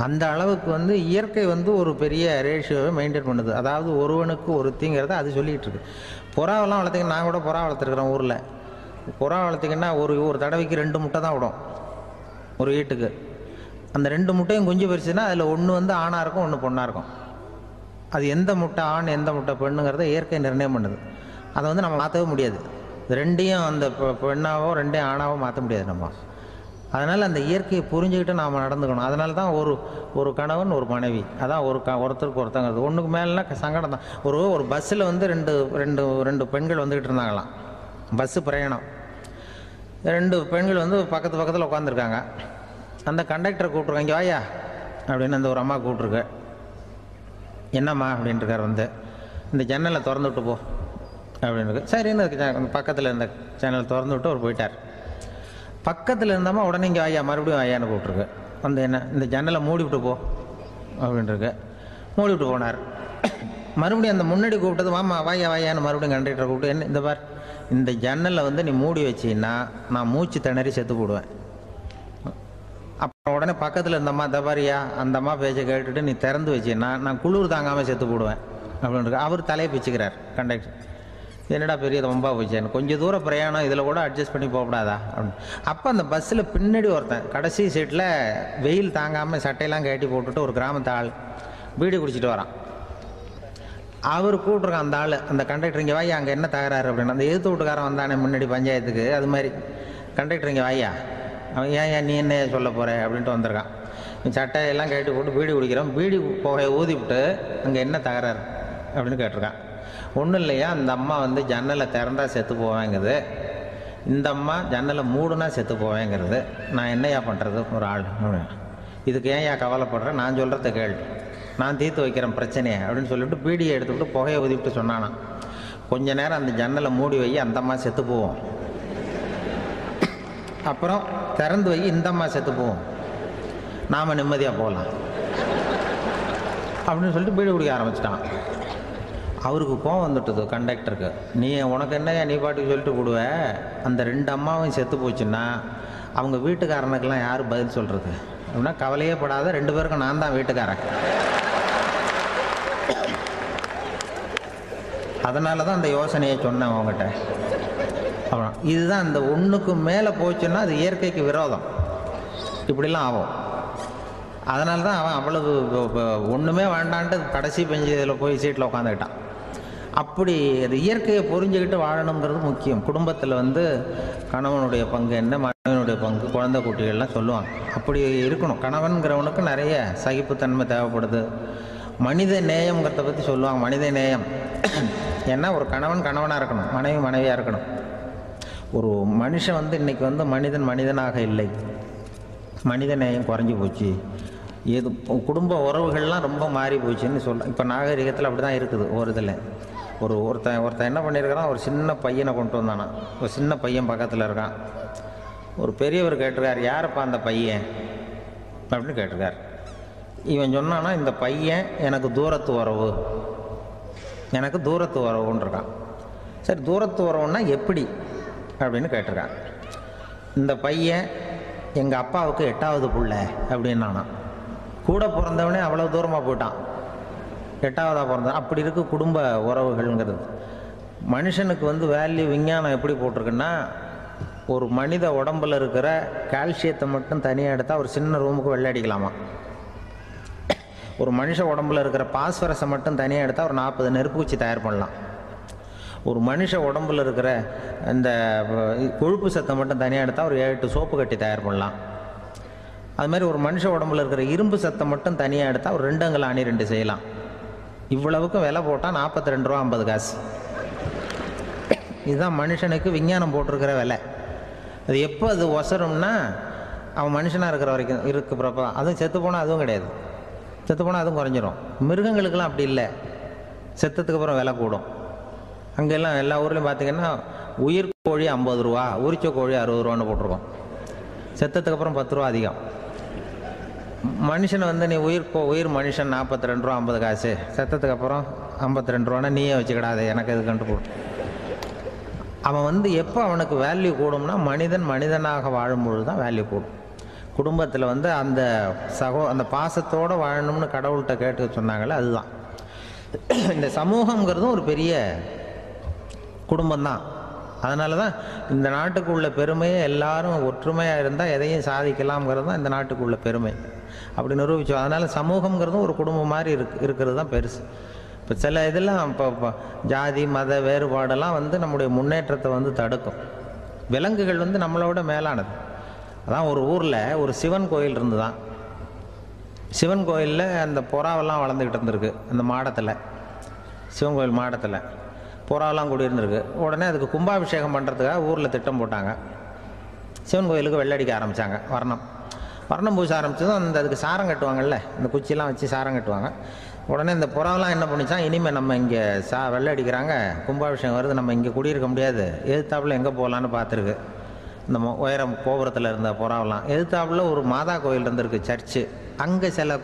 அந்த அளவுக்கு இயற்கை ஒரு பெரிய ரேஷியோவை மெயின்டைன் பண்ணுது. அதாவது ஒருவனுக்கு ஒருத்திங்கிறத அது சொல்லிகிட்டு இருக்கு. புறாவெல்லாம் வளர்த்திங்கன்னா, நான் கூட புறா வளர்த்துருக்குறேன் ஊரில். புறா வளர்த்திங்கன்னா ஒரு தடவைக்கு 2 முட்டை தான் விடும் ஒரு வீட்டுக்கு. அந்த 2 முட்டையும் குஞ்சு பறிச்சுன்னா அதில் ஒன்று ஆணாக இருக்கும், ஒன்று பொண்ணாக இருக்கும். அது எந்த முட்டை ஆண் எந்த முட்டை பெண்ணுங்கிறத இயற்கை நிர்ணயம் பண்ணுது. அதை வந்து நம்ம மாற்றவே முடியாது. ரெண்டையும் அந்த பெண்ணாவோ ரெண்டையும் ஆணாவோ மாற்ற முடியாது நம்ம. அதனால் அந்த இயற்கையை புரிஞ்சுக்கிட்டு நாம் நடந்துக்கணும். அதனால தான் ஒரு கணவன் ஒரு மனைவி, அதான் ஒருத்தருக்கு ஒருத்தங்கிறது. ஒன்றுக்கு மேலேனா சங்கடம் தான். ஒரு பஸ்ஸில் வந்து ரெண்டு பெண்கள் வந்துக்கிட்டு இருந்தாங்களாம். பஸ்ஸு பிரயாணம். 2 பெண்கள் வந்து பக்கத்தில் உட்காந்துருக்காங்க. அந்த கண்டக்டரை கூப்பிட்ருக்காங்க, இங்கே வாயா அப்படின்னு அந்த ஒரு அம்மா கூப்பிட்ருக்கு. என்னம்மா அப்படின்ட்டுருக்கார். வந்து இந்த ஜன்னலை திறந்து விட்டு போ அப்படின்னு. சரின்னு பக்கத்தில் இருந்த ஜன்னலை திறந்து விட்டு அவர் போயிட்டார். பக்கத்தில் இருந்தாமல் உடனே இங்கே வாயா மறுபடியும் வாயான்னு கூப்பிட்ருக்கு. வந்து என்ன இந்த ஜன்னலை மூடி விட்டு போ அப்படின்ட்டுருக்கு. மூடி விட்டு போனார். மறுபடியும் அந்த முன்னாடி கூப்பிட்டது வாமா வாயான்னு மறுபடியும் கண்டக்டரை கூப்பிட்டு, என்ன இந்த பார், இந்த ஜன்னலை வந்து நீ மூடி வச்சின்னா நான் மூச்சு திணறி செத்து போடுவேன். அப்புறம் உடனே பக்கத்தில் இருந்தம்மா தபாரியா அந்த அம்மா பேச்சை கேட்டுட்டு நீ திறந்து வச்சின்னா நான் குளிர் தாங்காமல் செத்து போடுவேன் அப்படின்ட்டு. அவர் தலையை பிச்சுக்கிறார் கண்டக்டர். என்னடா பெரிய ரொம்ப போச்சேன்னு, கொஞ்சம் தூரம் பிரயாணம் இதில் கூட அட்ஜஸ்ட் பண்ணி போகக்கூடாதா அப்படின்னு. அப்போ அந்த பஸ்ஸில் பின்னாடி ஒருத்தன் கடைசி சீட்டில் வெயில் தாங்காமல் சட்டையெல்லாம் கட்டி போட்டுட்டு ஒரு கிராமத்து ஆள் பீடி குடிச்சிட்டு வரான். அவர் கூப்பிட்ருக்கான் அந்த ஆள், அந்த கண்டக்டர், இங்கே வாயா அங்கே என்ன தகராறு அப்படின்னு. அந்த எதிர்த்து வீட்டுக்காரன் வந்தானே முன்னாடி பஞ்சாயத்துக்கு, அது மாதிரி கண்டக்டர் இங்கே வாயா, அவன் ஏன் நீ என்ன சொல்ல போகிற அப்படின்ட்டு வந்திருக்கான். சட்டையெல்லாம் கட்டி போட்டு பீடி குடிக்கிறான். பீடி புகையை ஊதிவிட்டு அங்கே என்ன தகராறு அப்படின்னு கேட்டிருக்கான். ஒன்றும் இல்லையா, அந்த அம்மா வந்து ஜன்னலை திறந்தா செத்து போவேங்கிறது, இந்த அம்மா ஜன்னலை மூடுனா செத்து போவேங்கிறது, நான் என்னையா பண்ணுறது ஒரு ஆள், இதுக்கு ஏன் கவலைப்படுறேன், நான் சொல்கிறத கேள், நான் தீர்த்து வைக்கிறேன் பிரச்சனையை அப்படின்னு சொல்லிவிட்டு பீடியை எடுத்துக்கிட்டு புகையை ஊதிவிட்டு சொன்னானா, கொஞ்ச நேரம் அந்த ஜன்னலை மூடி வை, அந்த அம்மா செத்து போவோம், அப்புறம் திறந்து வை, இந்த அம்மா செத்து போவோம், நாம் நிம்மதியாக போகலாம் அப்படின்னு சொல்லிட்டு பீடி குடிக்க ஆரம்பிச்சிட்டான். அவருக்கு கோவம் வந்துட்டுது கண்டக்டருக்கு. உனக்கு என்னையா நீ பாட்டுக்கு சொல்லிட்டு போடுவ, அந்த 2 அம்மாவும் செத்து போச்சுன்னா அவங்க வீட்டுக்காரனுக்கெல்லாம் யார் பதில் சொல்கிறது அப்படின்னா, கவலையே படாத, 2 பேருக்கும் நான் தான் வீட்டுக்காரன். அதனால தான் அந்த யோசனையை சொன்னேன் அவங்ககிட்ட. அப்புறம் இதுதான், இந்த ஒன்றுக்கு மேலே போச்சுன்னா அது இயற்கைக்கு விரோதம், இப்படிலாம் ஆகும். அதனால தான் அவன் அவ்வளவு ஒன்றுமே வேண்டான்ட்டு கடைசி பெஞ்சு இதில் போய் சீட்டில் உட்காந்துக்கிட்டான். அப்படி அது இயற்கையை புரிஞ்சுக்கிட்டு வாழணுங்கிறது முக்கியம். குடும்பத்தில் வந்து கணவனுடைய பங்கு என்ன, மனைவனுடைய பங்கு, குழந்தை குட்டிகள்லாம் சொல்லுவாங்க. அப்படி இருக்கணும். கணவன்கிறவனுக்கு நிறைய சகிப்புத்தன்மை தேவைப்படுது. மனித நேயம்ங்கிறத பற்றி சொல்லுவாங்க. மனித நேயம் ஏன்னா ஒரு கணவன் கணவனாக இருக்கணும், மனைவி மனைவியாக இருக்கணும். ஒரு மனுஷன் வந்து இன்றைக்கி வந்து மனிதனாக இல்லை, மனித நேயம் குறைஞ்சி போச்சு, ஏது குடும்ப உறவுகள்லாம் ரொம்ப மாறி போச்சுன்னு சொல்கிறேன். இப்போ நாகரிகத்தில் அப்படி தான் இருக்குது. ஒரு இதில் ஒருத்தன் என்ன பண்ணியிருக்கிறான், ஒரு சின்ன பையனை கொண்டு வந்தானா, ஒரு சின்ன பையன் பக்கத்தில் இருக்கான். ஒரு பெரியவர் கேட்டிருக்கார், யாரப்பா அந்த பையன் அப்படின்னு கேட்டிருக்கார். இவன் சொன்னான்னா, இந்த பையன் எனக்கு தூரத்து உறவுன்னு இருக்கான். சரி, தூரத்து உறவுன்னா எப்படி அப்படின்னு கேட்டிருக்கான். இந்த பையன் எங்கள் அப்பாவுக்கு 8வது புள்ள அப்படின்னானா. கூட பிறந்தவனே அவ்வளோ தூரமாக போயிட்டான், 8வதாக பிறந்தான். அப்படி இருக்குது குடும்ப உறவுகள்ங்கிறது. மனுஷனுக்கு வந்து வேல்யூ விஞ்ஞானம் எப்படி போட்டிருக்குன்னா, ஒரு மனித உடம்பில் இருக்கிற கால்சியத்தை மட்டும் தனியாக எடுத்தால் ஒரு சின்ன ரூமுக்கு வெள்ளை அடிக்கலாமா. ஒரு மனுஷ உடம்பில் இருக்கிற பாஸ்பரஸை மட்டும் தனியாக எடுத்தால் ஒரு 40 நெருப்பூச்சி தயார் பண்ணலாம். ஒரு மனுஷ உடம்பில் இருக்கிற இந்த கொழுப்பு சத்தை மட்டும் தனியாக எடுத்தால் ஒரு 7 சோப்பு கட்டி தயார் பண்ணலாம். அதுமாதிரி ஒரு மனுஷ உடம்புல இருக்கிற இரும்பு சத்தை மட்டும் தனியாக எடுத்தால் ஒரு 2 அங்குல அணி 2 செய்யலாம். இவ்வளவுக்கும் விலை போட்டால் 42 ரூபா 50 காசு. இதுதான் மனுஷனுக்கு விஞ்ஞானம் போட்டிருக்கிற விலை. அது எப்போ அது ஒசரும்னா, அவன் மனுஷனாக இருக்கிற வரைக்கும் இருக்கிறப்ப. அதுவும் செத்து போனால் அதுவும் கிடையாது, செத்து போனால் அதுவும் குறைஞ்சிரும். மிருகங்களுக்கெல்லாம் அப்படி இல்லை, செத்ததுக்கு அப்புறம் விலை கூடும். அங்கெல்லாம் எல்லா ஊர்லேயும் பார்த்திங்கன்னா உயிர் கோழி 50 ரூபா, உரிச்ச கோழி 60 ரூபான்னு போட்டிருக்கோம். செத்ததுக்கு அப்புறம் 10 ரூபா அதிகம். மனுஷனை வந்து நீ உயிர் மனுஷன் 42 ரூபா 50 காசு, செத்ததுக்கு அப்புறம் 52 ரூபான்னா நீயே வச்சுக்கிடாது, எனக்கு இது கண்டு போடும். அவன் வந்து எப்போ அவனுக்கு வேல்யூ கூடும்னா, மனிதனாக வாழும்பொழுது தான் வேல்யூ கூடும். குடும்பத்தில் வந்து அந்த பாசத்தோடு வாழணும்னு கடவுள்கிட்ட கேட்டு சொன்னாங்களே, அதுதான். இந்த சமூகங்கிறதும் ஒரு பெரிய குடும்பம்தான். அதனால தான் இந்த நாட்டுக்கு உள்ள பெருமையை எல்லாரும் ஒற்றுமையாக இருந்தால் எதையும் சாதிக்கலாம்ங்கிறது தான் இந்த நாட்டுக்கு உள்ள பெருமை. அப்படி நிரூபித்தோம். அதனால் சமூகங்கிறதும் ஒரு குடும்பம் மாதிரி இருக்கிறது தான் பெருசு. இப்போ சில இதெல்லாம் இப்போ ஜாதி மத வேறுபாடெல்லாம் வந்து நம்முடைய முன்னேற்றத்தை வந்து தடுக்கும். விலங்குகள் வந்து நம்மளோட மேலானது. அதான் ஒரு ஊரில் ஒரு சிவன் கோயில் இருந்து தான். சிவன் கோயிலில் அந்த புறாவெல்லாம் வளர்ந்துக்கிட்டு இருந்திருக்கு. அந்த மாடத்தில், சிவன் கோயில் மாடத்தில் புறாவெல்லாம் கூடியிருந்திருக்கு. உடனே அதுக்கு கும்பாபிஷேகம் பண்ணுறதுக்காக ஊரில் திட்டம் போட்டாங்க. சிவன் கோயிலுக்கு வெள்ளடிக்க ஆரம்பித்தாங்க. வர்ணம் பூச ஆரம்பித்ததும் அதுக்கு சாரம் கட்டுவாங்கல்ல, இந்த குச்சியெல்லாம் வச்சு சாரம் கட்டுவாங்க. உடனே இந்த புறாவெல்லாம் என்ன பண்ணிச்சான், இனிமேல் நம்ம இங்கே வெள்ளை அடிக்கிறாங்க, கும்பாபிஷேகம் வருது, நம்ம இங்கே குடியிருக்க முடியாது, எதிர்த்தாப்புல எங்கே போகலான்னு பார்த்துருக்கு. இந்த உயரம் கோபுரத்தில் இருந்த புறாவெல்லாம் எதிர்த்தாப்புல ஒரு மாதா கோயில் இருந்திருக்கு, சர்ச்சு. அங்கே சில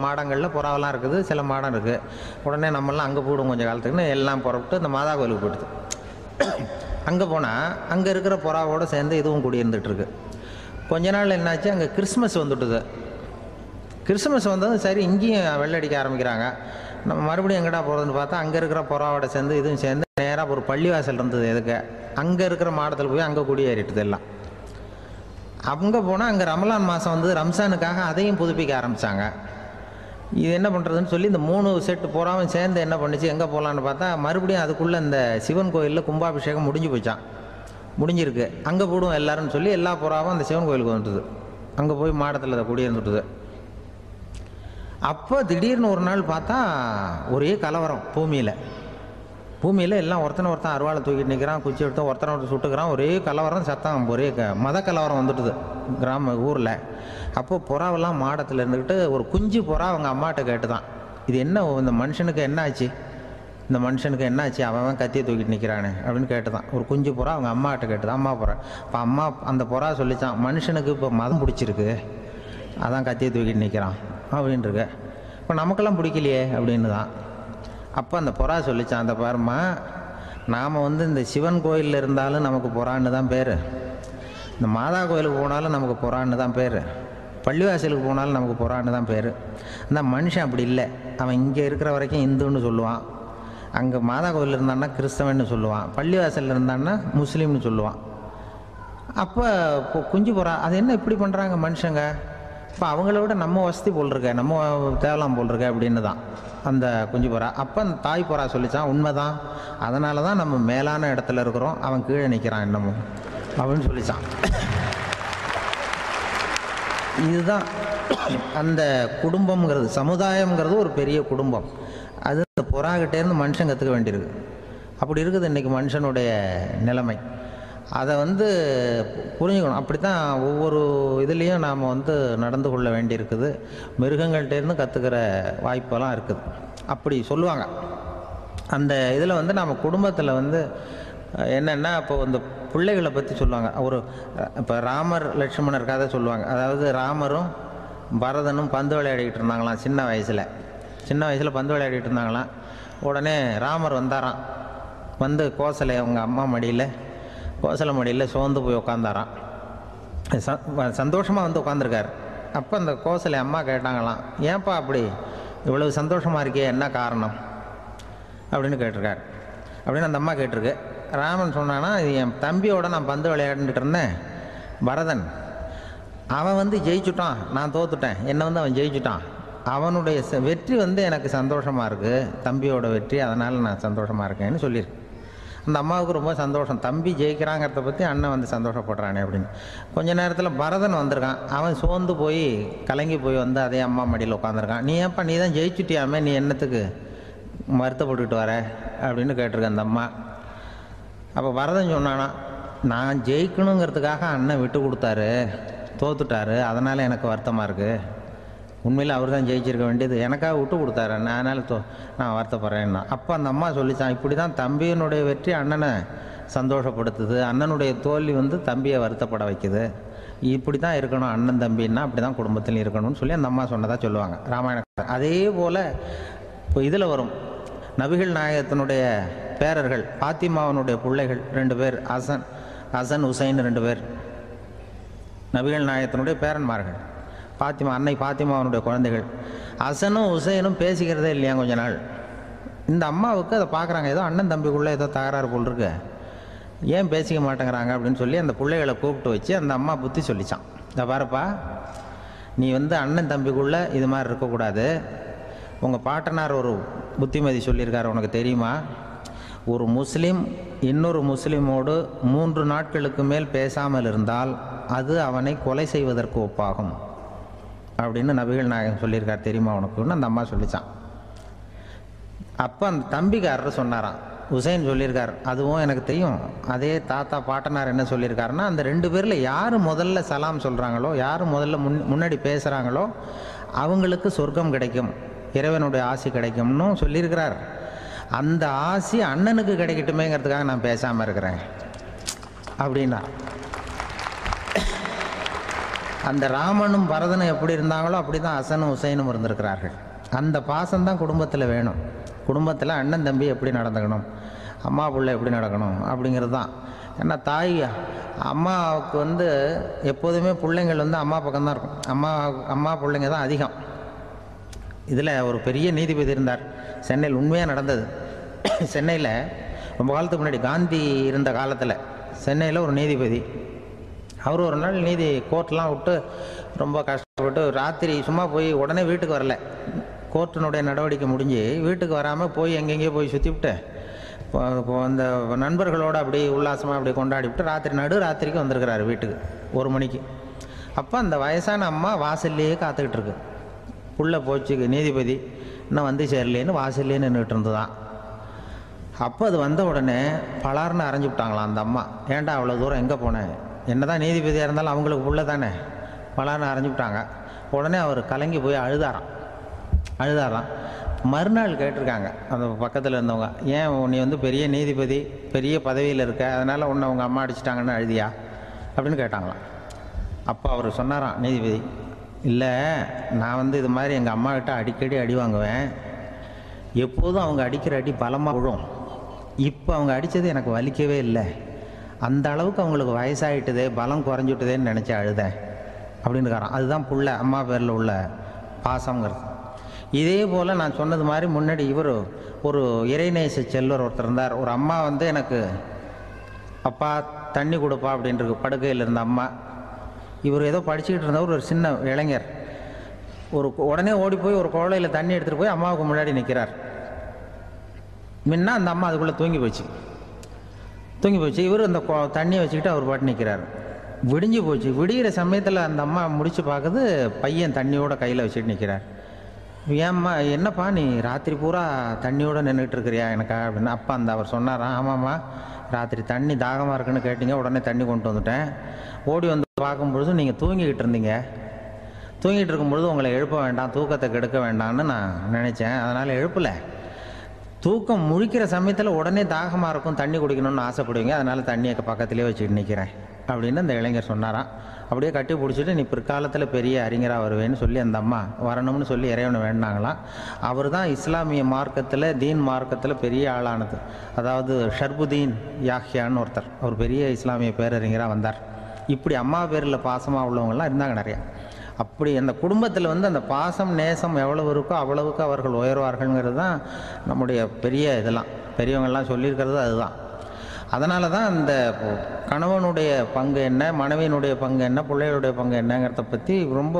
மாடங்களில் புறாவெல்லாம் இருக்குது, சில மாடம் இருக்குது. உடனே நம்மளாம் அங்கே போடும் கொஞ்சம் காலத்துக்குன்னு எல்லாம் புறப்பட்டு இந்த மாதா கோயிலுக்கு போயிடுது. அங்கே போனால் அங்கே இருக்கிற புறாவோடு சேர்ந்து இதுவும் குடியிருந்துகிட்ருக்கு. கொஞ்ச நாள் என்னாச்சு, அங்கே கிறிஸ்மஸ் வந்துட்டுது. கிறிஸ்மஸ் வந்ததும் சரி இங்கேயும் வெள்ளடிக்க ஆரம்பிக்கிறாங்க. நம்ம மறுபடியும் எங்கடா போகிறதுன்னு பார்த்தா அங்கே இருக்கிற புறாவோட சேர்ந்து இதுவும் சேர்ந்து நேராக ஒரு பள்ளிவாசல் இருந்தது. எதுக்கு அங்கே இருக்கிற மாடத்தில் போய் அங்கே குடியேறிட்டுது எல்லாம். அங்கே போனால் அங்கே ரமலான் மாதம் வந்து ரம்ஜானுக்காக அதையும் புதுப்பிக்க ஆரம்பித்தாங்க. இது என்ன பண்ணுறதுன்னு சொல்லி இந்த 3 செட்டு புறாவும் சேர்ந்து என்ன பண்ணிச்சு, எங்கே போகலான்னு பார்த்தா மறுபடியும் அதுக்குள்ளே இந்த சிவன் கோயிலில் கும்பாபிஷேகம் முடிஞ்சிருக்கு. அங்கே போடுவோம் எல்லாருன்னு சொல்லி எல்லா புறாவும் அந்த சிவன் கோயிலுக்கு வந்துட்டுது. அங்கே போய் மாடத்தில் அதை குடியிருந்துட்டுது. அப்போ திடீர்னு ஒரு நாள் பார்த்தா ஒரே கலவரம் பூமியில் எல்லாம் ஒருத்தன் அருவாளை தூக்கிட்டு நிற்கிறான், குச்சி எடுத்து ஒருத்தனை சுட்டுக்கிறான். ஒரே கலவரம், சத்தம், ஒரே மத கலவரம் வந்துட்டுது ஊரில். அப்போ புறாவெல்லாம் மாடத்தில் இருந்துக்கிட்டு ஒரு குஞ்சு புறா அவங்க அம்மாட்ட கேட்டுதான், இது என்ன, இந்த மனுஷனுக்கு என்னாச்சு, அவன் கத்தியை தூக்கிட்டு நிற்கிறானே அப்படின்னு கேட்டுதான். ஒரு குஞ்சு புறா அவங்க அம்மாட்ட கேட்டுதான், அம்மா புறா. இப்போ அம்மா அந்த புறா சொல்லித்தான், மனுஷனுக்கு இப்போ மதம் பிடிச்சிருக்கு, அதான் கத்தியை தூக்கிட்டு நிற்கிறான் அப்படின்ருக்கு. இப்போ நமக்கெல்லாம் பிடிக்கலையே அப்படின்னு தான். அப்போ அந்த புறா சொல்லித்தான், அந்த பாருமா, நாம் வந்து இந்த சிவன் கோயிலில் இருந்தாலும் நமக்கு புறான்னு தான் பேர், இந்த மாதா கோயிலுக்கு போனாலும் நமக்கு புறான்னு தான் பேர், பள்ளிவாசலுக்கு போனாலும் நமக்கு புறான்னு தான் பேர். அந்த மனுஷன் அப்படி இல்லை. அவன் இங்கே இருக்கிற வரைக்கும் இந்துன்னு சொல்லுவான், அங்கே மாதா கோயில் இருந்தான்னா கிறிஸ்தவன்னு சொல்லுவான், பள்ளிவாசலில் இருந்தான்னா முஸ்லீம்னு சொல்லுவான். அப்போ குஞ்சு புறா அது என்ன இப்படி பண்ணுறாங்க மனுஷங்க, இப்போ அவங்கள விட நம்ம வசதி போல் இருக்க, நம்ம தேவலாம் போல் இருக்க அப்படின்னு தான் அந்த குஞ்சு புறா. அப்போ அந்த தாய் புறா சொல்லித்தான், உண்மைதான், அதனால தான் நம்ம மேலான இடத்துல இருக்கிறோம், அவன் கீழே நிற்கிறான் இன்னமும் அப்படின்னு சொல்லித்தான். இதுதான் அந்த குடும்பம்ங்கிறது, சமுதாயம்ங்கிறது ஒரு பெரிய குடும்பம். அது இந்த புறாகிட்டேருந்து மனுஷன் கற்றுக்க வேண்டியிருக்கு. அப்படி இருக்குது இன்றைக்கி மனுஷனுடைய நிலைமை. அதை வந்து புரிஞ்சுக்கணும். அப்படி தான் ஒவ்வொரு இதுலேயும் நாம் வந்து நடந்து கொள்ள வேண்டியிருக்குது. மிருகங்கள்டேருந்து கற்றுக்கிற வாய்ப்பெல்லாம் இருக்குது. அப்படி சொல்லுவாங்க. அந்த இதில் வந்து நம்ம குடும்பத்தில் வந்து என்னென்னா, இப்போ இந்த பிள்ளைகளை பற்றி சொல்லுவாங்க. இப்போ ராமர் லட்சுமணர் கதை சொல்லுவாங்க. அதாவது ராமரும் பரதனும் பந்து விளையாடிக்கிட்டு இருந்தாங்களாம் சின்ன வயசில் பந்து விளையாடிட்டு இருந்தாங்களாம். உடனே ராமர் வந்தாராம். வந்து கோசலை அவங்க அம்மா கோசலை மடியில் சோர்ந்து போய் உட்காந்தாராம். சந்தோஷமாக வந்து உட்காந்துருக்கார். அப்போ அந்த கோசலை அம்மா கேட்டாங்களாம், ஏன்ப்பா அப்படி இவ்வளவு சந்தோஷமாக இருக்கே, என்ன காரணம் அப்படின்னு கேட்டிருக்கார். அப்படின்னு அந்த அம்மா கேட்டிருக்கு. ராமன் சொன்னான்னா, இது என் தம்பியோட நான் பந்து விளையாண்டுட்டு இருந்தேன், பரதன், அவன் வந்து ஜெயிச்சுட்டான், நான் தோத்துட்டேன், என்னை வந்து அவன் ஜெயிச்சுட்டான், அவனுடைய வெற்றி வந்து எனக்கு சந்தோஷமாக இருக்குது, தம்பியோட வெற்றி, அதனால் நான் சந்தோஷமாக இருக்கேன்னு சொல்லியிருக்கு. அந்த அம்மாவுக்கு ரொம்ப சந்தோஷம், தம்பி ஜெயிக்கிறாங்கிறத பற்றி அண்ணன் வந்து சந்தோஷப்படுறானே அப்படின்னு. கொஞ்ச நேரத்தில் பரதன் வந்திருக்கான். அவன் சோர்ந்து போய் கலங்கி போய் வந்து அதே அம்மா மடியில் உட்காந்துருக்கான். நீ ஏன்ப்பா, நீ தான் ஜெயிச்சுட்டியாமே, நீ என்னத்துக்கு வருத்தப்பட்டுக்கிட்டு வர அப்படின்னு கேட்டிருக்கேன் அந்த அம்மா. அப்போ பரதன் சொன்னானா, நான் ஜெயிக்கணுங்கிறதுக்காக அண்ணன் விட்டு கொடுத்தாரு, தோத்துட்டாரு, அதனால் எனக்கு வருத்தமாக இருக்குது, உண்மையில் அவர் தான் ஜெயிச்சிருக்க வேண்டியது, எனக்காக விட்டு கொடுத்தாரு அண்ணன், அதனால் நான் வருத்தப்படுறேன்னா. அப்போ அந்த அம்மா சொல்லித்தான், இப்படி தான் தம்பியினுடைய வெற்றி அண்ணனை சந்தோஷப்படுத்துது, அண்ணனுடைய தோல்வி வந்து தம்பியை வருத்தப்பட வைக்குது, இப்படி தான் இருக்கணும் அண்ணன் தம்பின்னா, அப்படி தான் குடும்பத்தில் இருக்கணும்னு சொல்லி அந்த அம்மா சொன்னதாக சொல்லுவாங்க ராமாயண. அதே போல் இப்போ இதில் வரும், நபிகள் நாயகத்தினுடைய பேரர்கள், பாத்திமாவனுடைய பிள்ளைகள் 2 பேர், ஹசன் ஹுசைன் 2 பேர் நபிகள் நாயகத்தினுடைய பேரன்மார்கள். அன்னை பாத்திமாவனுடைய குழந்தைகள். ஹசனும் ஹுசைனும் பேசிக்கிறதே இல்லையா கொஞ்ச நாள். இந்த அம்மாவுக்கு அதை பார்க்குறாங்க, ஏதோ அண்ணன் தம்பிக்குள்ளே ஏதோ தகராறு போல் இருக்கு, ஏன் பேசிக்க மாட்டேங்கிறாங்க அப்படின்னு சொல்லி அந்த பிள்ளைகளை கூப்பிட்டு வச்சு அந்த அம்மா புத்தி சொல்லிச்சான். இந்த பாருப்பா, நீ வந்து அண்ணன் தம்பிக்குள்ளே இது மாதிரி இருக்கக்கூடாது, உங்கள் பாட்டனார் ஒரு புத்திமதி சொல்லியிருக்காரு, உனக்கு தெரியுமா? ஒரு முஸ்லீம் இன்னொரு முஸ்லீமோடு 3 நாட்களுக்கு மேல் பேசாமல் இருந்தால் அது அவனை கொலை செய்வதற்கு ஒப்பாகும் அப்படின்னு நபிகள் நாயகம் சொல்லியிருக்கார், தெரியுமா உனக்குன்னு அந்த அம்மா சொல்லிச்சான். அப்போ அந்த தம்பிக்காரர் சொன்னாராம், உசைன் சொல்லியிருக்கார், அதுவும் எனக்கு தெரியும். அதே தாத்தா பாட்டனார் என்ன சொல்லியிருக்காருன்னா, அந்த 2 பேரில் யார் முதல்ல சலாம் சொல்கிறாங்களோ, யார் முதல்ல முன்னாடி பேசுகிறாங்களோ அவங்களுக்கு சொர்க்கம் கிடைக்கும், இறைவனுடைய ஆசி கிடைக்கும்னு சொல்லியிருக்கிறார். அந்த ஆசி அண்ணனுக்கு கிடைக்கட்டுமேங்கிறதுக்காக நான் பேசாமல் இருக்கிறேன் அப்படின்னா. அந்த ராமனும் பரதனும் எப்படி இருந்தாங்களோ அப்படி தான் ஹசனும் உசைனும் இருந்திருக்கிறார்கள். அந்த பாசம்தான் குடும்பத்தில் வேணும். குடும்பத்தில் அண்ணன் தம்பி எப்படி நடந்துக்கணும், அம்மா பிள்ளை எப்படி நடக்கணும் அப்படிங்கிறது தான். ஏன்னா தாய் அம்மாவுக்கு எப்போதுமே பிள்ளைங்கள் அம்மா பக்கம்தான் இருக்கும். அம்மா பிள்ளைங்க தான் அதிகம். இதில் ஒரு பெரிய நீதிபதி இருந்தார் சென்னையில், உண்மையாக நடந்தது. சென்னையில் ரொம்ப காலத்துக்கு முன்னாடி காந்தி இருந்த காலத்தில் சென்னையில் ஒரு நீதிபதி, அவர் ஒரு நாள் நீதி கோர்ட்லாம் விட்டு ரொம்ப கஷ்டப்பட்டு ராத்திரி சும்மா போய் உடனே வீட்டுக்கு வரல. கோர்ட்டினுடைய நடவடிக்கை முடிஞ்சு வீட்டுக்கு வராமல் போய் எங்கெங்கேயோ போய் சுற்றி விட்டு அந்த நண்பர்களோடு அப்படி உல்லாசமாக அப்படி கொண்டாடி விட்டு ராத்திரிக்கு வந்திருக்கிறாரு வீட்டுக்கு 1 மணிக்கு. அப்போ அந்த வயசான அம்மா வாசல்லையே காத்துக்கிட்டு இருக்கு. புள்ள போச்சு நீதிபதி இன்னும் வந்து சேரலேன்னு வாசல்லே நின்றுட்டு இருந்துதான். அப்போ அது வந்த உடனே பலார்னு அரைஞ்சி விட்டாங்களாம் அந்த அம்மா. ஏன்டா அவ்வளோ தூரம் எங்கே போனேன், என்ன தான் நீதிபதியாக இருந்தாலும் அவங்களுக்கு புள்ள தானே, பலார்னு அரைஞ்சி விட்டாங்க. உடனே அவர் கலங்கி போய் அழுதாராம். மறுநாள் கேட்டிருக்காங்க அந்த பக்கத்தில் இருந்தவங்க, ஏன் நீ பெரிய நீதிபதி, பெரிய பதவியில் இருக்க, அதனால் உன்னை உங்கள் அம்மா அடிச்சிட்டாங்கன்னு அழுதியா அப்படின்னு கேட்டாங்களாம். அப்போ அவர் சொன்னாராம் நீதிபதி, இல்லை நான் இது மாதிரி எங்கள் அம்மாக்கிட்ட அடிக்கடி அடி வாங்குவேன், எப்போதும் அவங்க அடிக்கிற அடி பலமாக விழும், இப்போ அவங்க அடித்தது எனக்கு வலிக்கவே இல்லை, அந்த அளவுக்கு அவங்களுக்கு வயசாகிட்டுதே, பலம் குறைஞ்சிட்டுதேன்னு நினச்சி அழுதேன் அப்படின்னு இருக்காராம். அதுதான் புள்ள அம்மா பேரில் உள்ள பாசங்கிறது. இதே போல் நான் சொன்னது மாதிரி முன்னாடி ஒரு இறைநேச செல்வர் ஒருத்தர் இருந்தார். ஒரு அம்மா எனக்கு அப்பா தண்ணி கொடுப்பா அப்படின்ட்டு படுக்கையில் இருந்த அம்மா. இவர் ஏதோ படிச்சுக்கிட்டு இருந்தவர், ஒரு சின்ன இளைஞர் உடனே ஓடி போய் ஒரு குவளையில் தண்ணி எடுத்துகிட்டு போய் அம்மாவுக்கு முன்னாடி நிற்கிறார். முன்னா அந்த அம்மா அதுக்குள்ளே தூங்கி போச்சு. இவர் அந்த தண்ணியை வச்சுக்கிட்டு அவர் பாட்டு நிற்கிறார். விடிஞ்சு போச்சு. விடிகிற சமயத்தில் அந்த அம்மா முடிச்சு பார்க்குது, பையன் தண்ணியோட கையில் வச்சுட்டு நிற்கிறார். ஏம்மா என்னப்பா நீ ராத்திரி பூரா தண்ணியோடு நின்றுட்டு இருக்கிறியா எனக்கா அப்படின்னு. அப்பா அவர் சொன்னாராம், ஆமாம்மா ராத்திரி தண்ணி தாகமாக இருக்குன்னு கேட்டீங்க, உடனே தண்ணி கொண்டு வந்துட்டேன். ஓடி வந்து பார்க்கும்பொழுது நீங்கள் தூங்கிக்கிட்டு இருந்தீங்க. தூங்கிட்டு இருக்கும்பொழுது உங்களை எழுப்ப வேண்டாம், தூக்கத்தை கெடுக்க வேண்டாம்னு நான் நினச்சேன், அதனால் எழுப்பலை. தூக்கம் முழிக்கிற சமயத்தில் உடனே தாகமாக இருக்கும், தண்ணி குடிக்கணும்னு ஆசைப்படுவீங்க, அதனால் தண்ணியை பக்கத்துலேயே வச்சுட்டு நிற்கிறேன் அப்படின்னு அந்த இளைஞர் சொன்னாராம். அப்படியே கட்டி பிடிச்சிட்டு நீ பிற்காலத்தில் பெரிய அறிஞராக வருவேன்னு சொல்லி அந்த அம்மா வரணும்னு சொல்லி இறைவனை வேண்டாங்களாம். அவர் தான் இஸ்லாமிய மார்க்கத்தில், தீன் மார்க்கத்தில் பெரிய ஆளானது. அதாவது ஷர்புதீன் யாஹ்யான்னு ஒருத்தர், அவர் பெரிய இஸ்லாமிய பேரறிஞராக வந்தார். இப்படி அம்மா பேரில் பாசமாக உள்ளவங்கள்லாம் இருந்தாங்க நிறையா. அப்படி அந்த குடும்பத்தில் அந்த பாசம் நேசம் எவ்வளவு இருக்கோ அவ்வளவுக்கு அவர்கள் உயர்வார்கள்ங்கிறது தான் நம்முடைய பெரிய இதெல்லாம் பெரியவங்கள்லாம் சொல்லியிருக்கிறது அதுதான். அதனால தான் அந்த கணவனுடைய பங்கு என்ன, மனைவியினுடைய பங்கு என்ன, பிள்ளைகளுடைய பங்கு என்னங்கிறத பற்றி ரொம்ப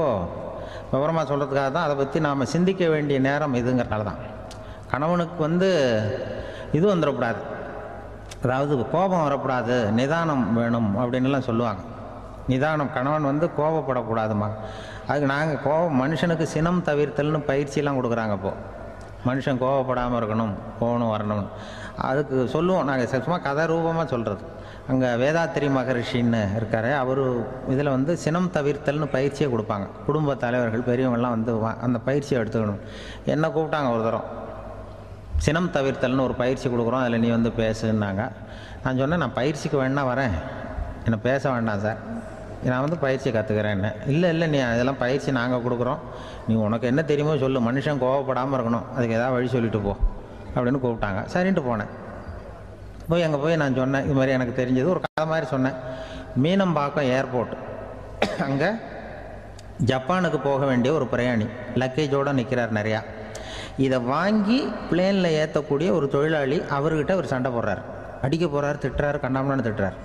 விவரமாக சொல்கிறதுக்காக தான் அதை பற்றி நாம் சிந்திக்க வேண்டிய நேரம் இதுங்கிறனால தான். கணவனுக்கு இது வந்துடக்கூடாது, அதாவது கோபம் வரக்கூடாது, நிதானம் வேணும் அப்படின்லாம் சொல்லுவாங்க. நிதானம், கணவன் கோபப்படக்கூடாதுமா. அதுக்கு நாங்கள் மனுஷனுக்கு சினம் தவிர்த்தல்னு பயிற்சியெல்லாம் கொடுக்குறாங்க. இப்போது மனுஷன் கோபப்படாமல் இருக்கணும், போகணும் வரணும்னு அதுக்கு சொல்லுவோம் நாங்கள். சும்மா கதை ரூபமாக சொல்கிறது. அங்கே வேதாத்திரி மகரிஷின்னு இருக்கார், அவர் இதில் சினம் தவிர்த்தல்னு பயிற்சியை கொடுப்பாங்க. குடும்ப தலைவர்கள் பெரியவங்கள்லாம் அந்த பயிற்சியை எடுத்துக்கணும். என்ன கூப்பிட்டாங்க ஒரு தரம், சினம் தவிர்த்தல்னு ஒரு பயிற்சி கொடுக்குறோம், அதில் நீ பேசுன்னாங்க. நான் சொன்னேன், நான் பயிற்சிக்கு வேணா வரேன், என்னை பேச வேண்டாம் சார், நான் பயிற்சி கற்றுக்கிறேன். என்ன இல்லை நீ அதெல்லாம் பயிற்சி நாங்கள் கொடுக்குறோம், நீ உனக்கு என்ன தெரியுமோ சொல்லு, மனுஷன் கோவப்படாமல் இருக்கணும், அதுக்கு ஏதாவது வழி சொல்லிட்டு போ அப்படின்னு கூப்பிட்டாங்க. சரின்ட்டு போனேன். அங்கே போய் நான் சொன்னேன், இது மாதிரி எனக்கு தெரிஞ்சது ஒரு கதை மாதிரி சொன்னேன். மீனம்பாக்கம் ஏர்போர்ட், அங்கே ஜப்பானுக்கு போக வேண்டிய ஒரு பிரயாணி லக்கேஜோடு நிற்கிறார் நிறையா. இதை வாங்கி பிளேனில் ஏற்றக்கூடிய ஒரு தொழிலாளி அவர்கிட்ட ஒரு சண்டை போடுறார், அடிக்க போகிறார், திட்டுறாரு, கண்ணாமண்ணு திட்டுறார்.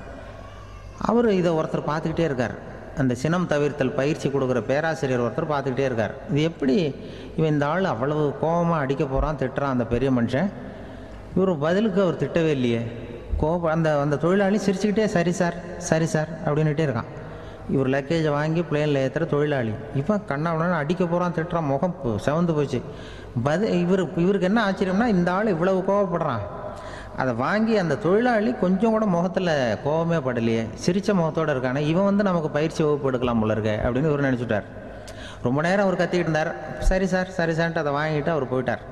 அவர் இதை ஒருத்தர் பார்த்துக்கிட்டே இருக்கார். அந்த சினம் தவிர்த்தல் பயிற்சி கொடுக்குற பேராசிரியர் ஒருத்தர் பார்த்துக்கிட்டே இருக்கார். இது எப்படி இவன் இந்த ஆள் அவ்வளவு கோபமாக அடிக்க போகிறான், திட்டுறான் அந்த பெரிய மனுஷன், இவர் பதிலுக்கு அவர் திட்டவே இல்லையே. அந்த அந்த தொழிலாளி சிரிச்சுக்கிட்டே சரி சார் சரி சார் அப்படின்னுட்டே இருக்கான். இவர் லக்கேஜை வாங்கி பிளேனில் ஏற்றுற தொழிலாளி இவன் கண்ணாவுடனே அடிக்க போகிறான், திட்டுறான், முகம் செவந்து போச்சு. இவருக்கு என்ன ஆச்சரியம்னா இந்த ஆள் இவ்வளவு கோவப்படுறான், அதை வாங்கி அந்த தொழிலாளி கொஞ்சம் கூட முகத்தில் கோபமே படலையே, சிரித்த முகத்தோடு இருக்கானே, இவன் நமக்கு பயிற்சி வகுப்பு எடுக்கலாம் போல இருக்க அப்படின்னு இவர் நினச்சிட்டார். ரொம்ப நேரம் அவர் கத்திக்கிட்டு இருந்தார். சரி சார் சரி சார்ன்ட்டு அதை வாங்கிட்டு அவர் போயிட்டார்.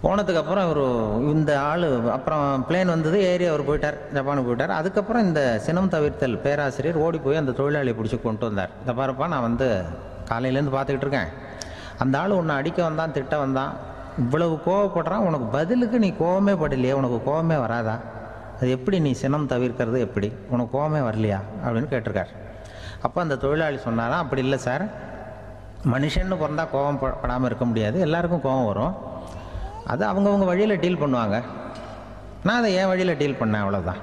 போனதுக்கப்புறம் இவர் இந்த ஆள் அப்புறம் பிளேன் வந்தது, ஏறி அவர் போயிட்டார், ஜப்பானுக்கு போயிட்டார். அதுக்கப்புறம் இந்த சினம் தவிர்த்தல் பேராசிரியர் ஓடி போய் அந்த தொழிலாளியை பிடிச்சி கொண்டு வந்தார். இதை பாருப்பா, நான் காலையிலேருந்து பார்த்துக்கிட்டு இருக்கேன், அந்த ஆள் உன்னை அடிக்க வந்தான், திட்ட வந்தான், இவ்வளவு கோவப்படுறான், உனக்கு பதிலுக்கு நீ கோவமே படலையே, உனக்கு கோவமே வராதா, அது எப்படி நீ சினம் தவிர்க்கிறது, எப்படி உனக்கு கோவமே வரலையா அப்படின்னு கேட்டிருக்கார். அப்போ அந்த தொழிலாளி சொன்னாராம், அப்படி இல்லை சார், மனுஷன்னு பிறந்தா கோவம் படாமல் இருக்க முடியாது, எல்லாருக்கும் கோவம் வரும், அது அவங்கவுங்க வழியில் டீல் பண்ணுவாங்க, நான் அதை என் வழியில் டீல் பண்ணேன், அவ்வளோதான்.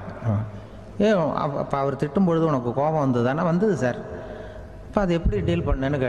அப்போ அவர் திட்டும் பொழுது உனக்கு கோபம் வந்தது தானே? வந்தது சார். அப்போ அது எப்படி டீல் பண்ணேன்னு கேட்டேன்.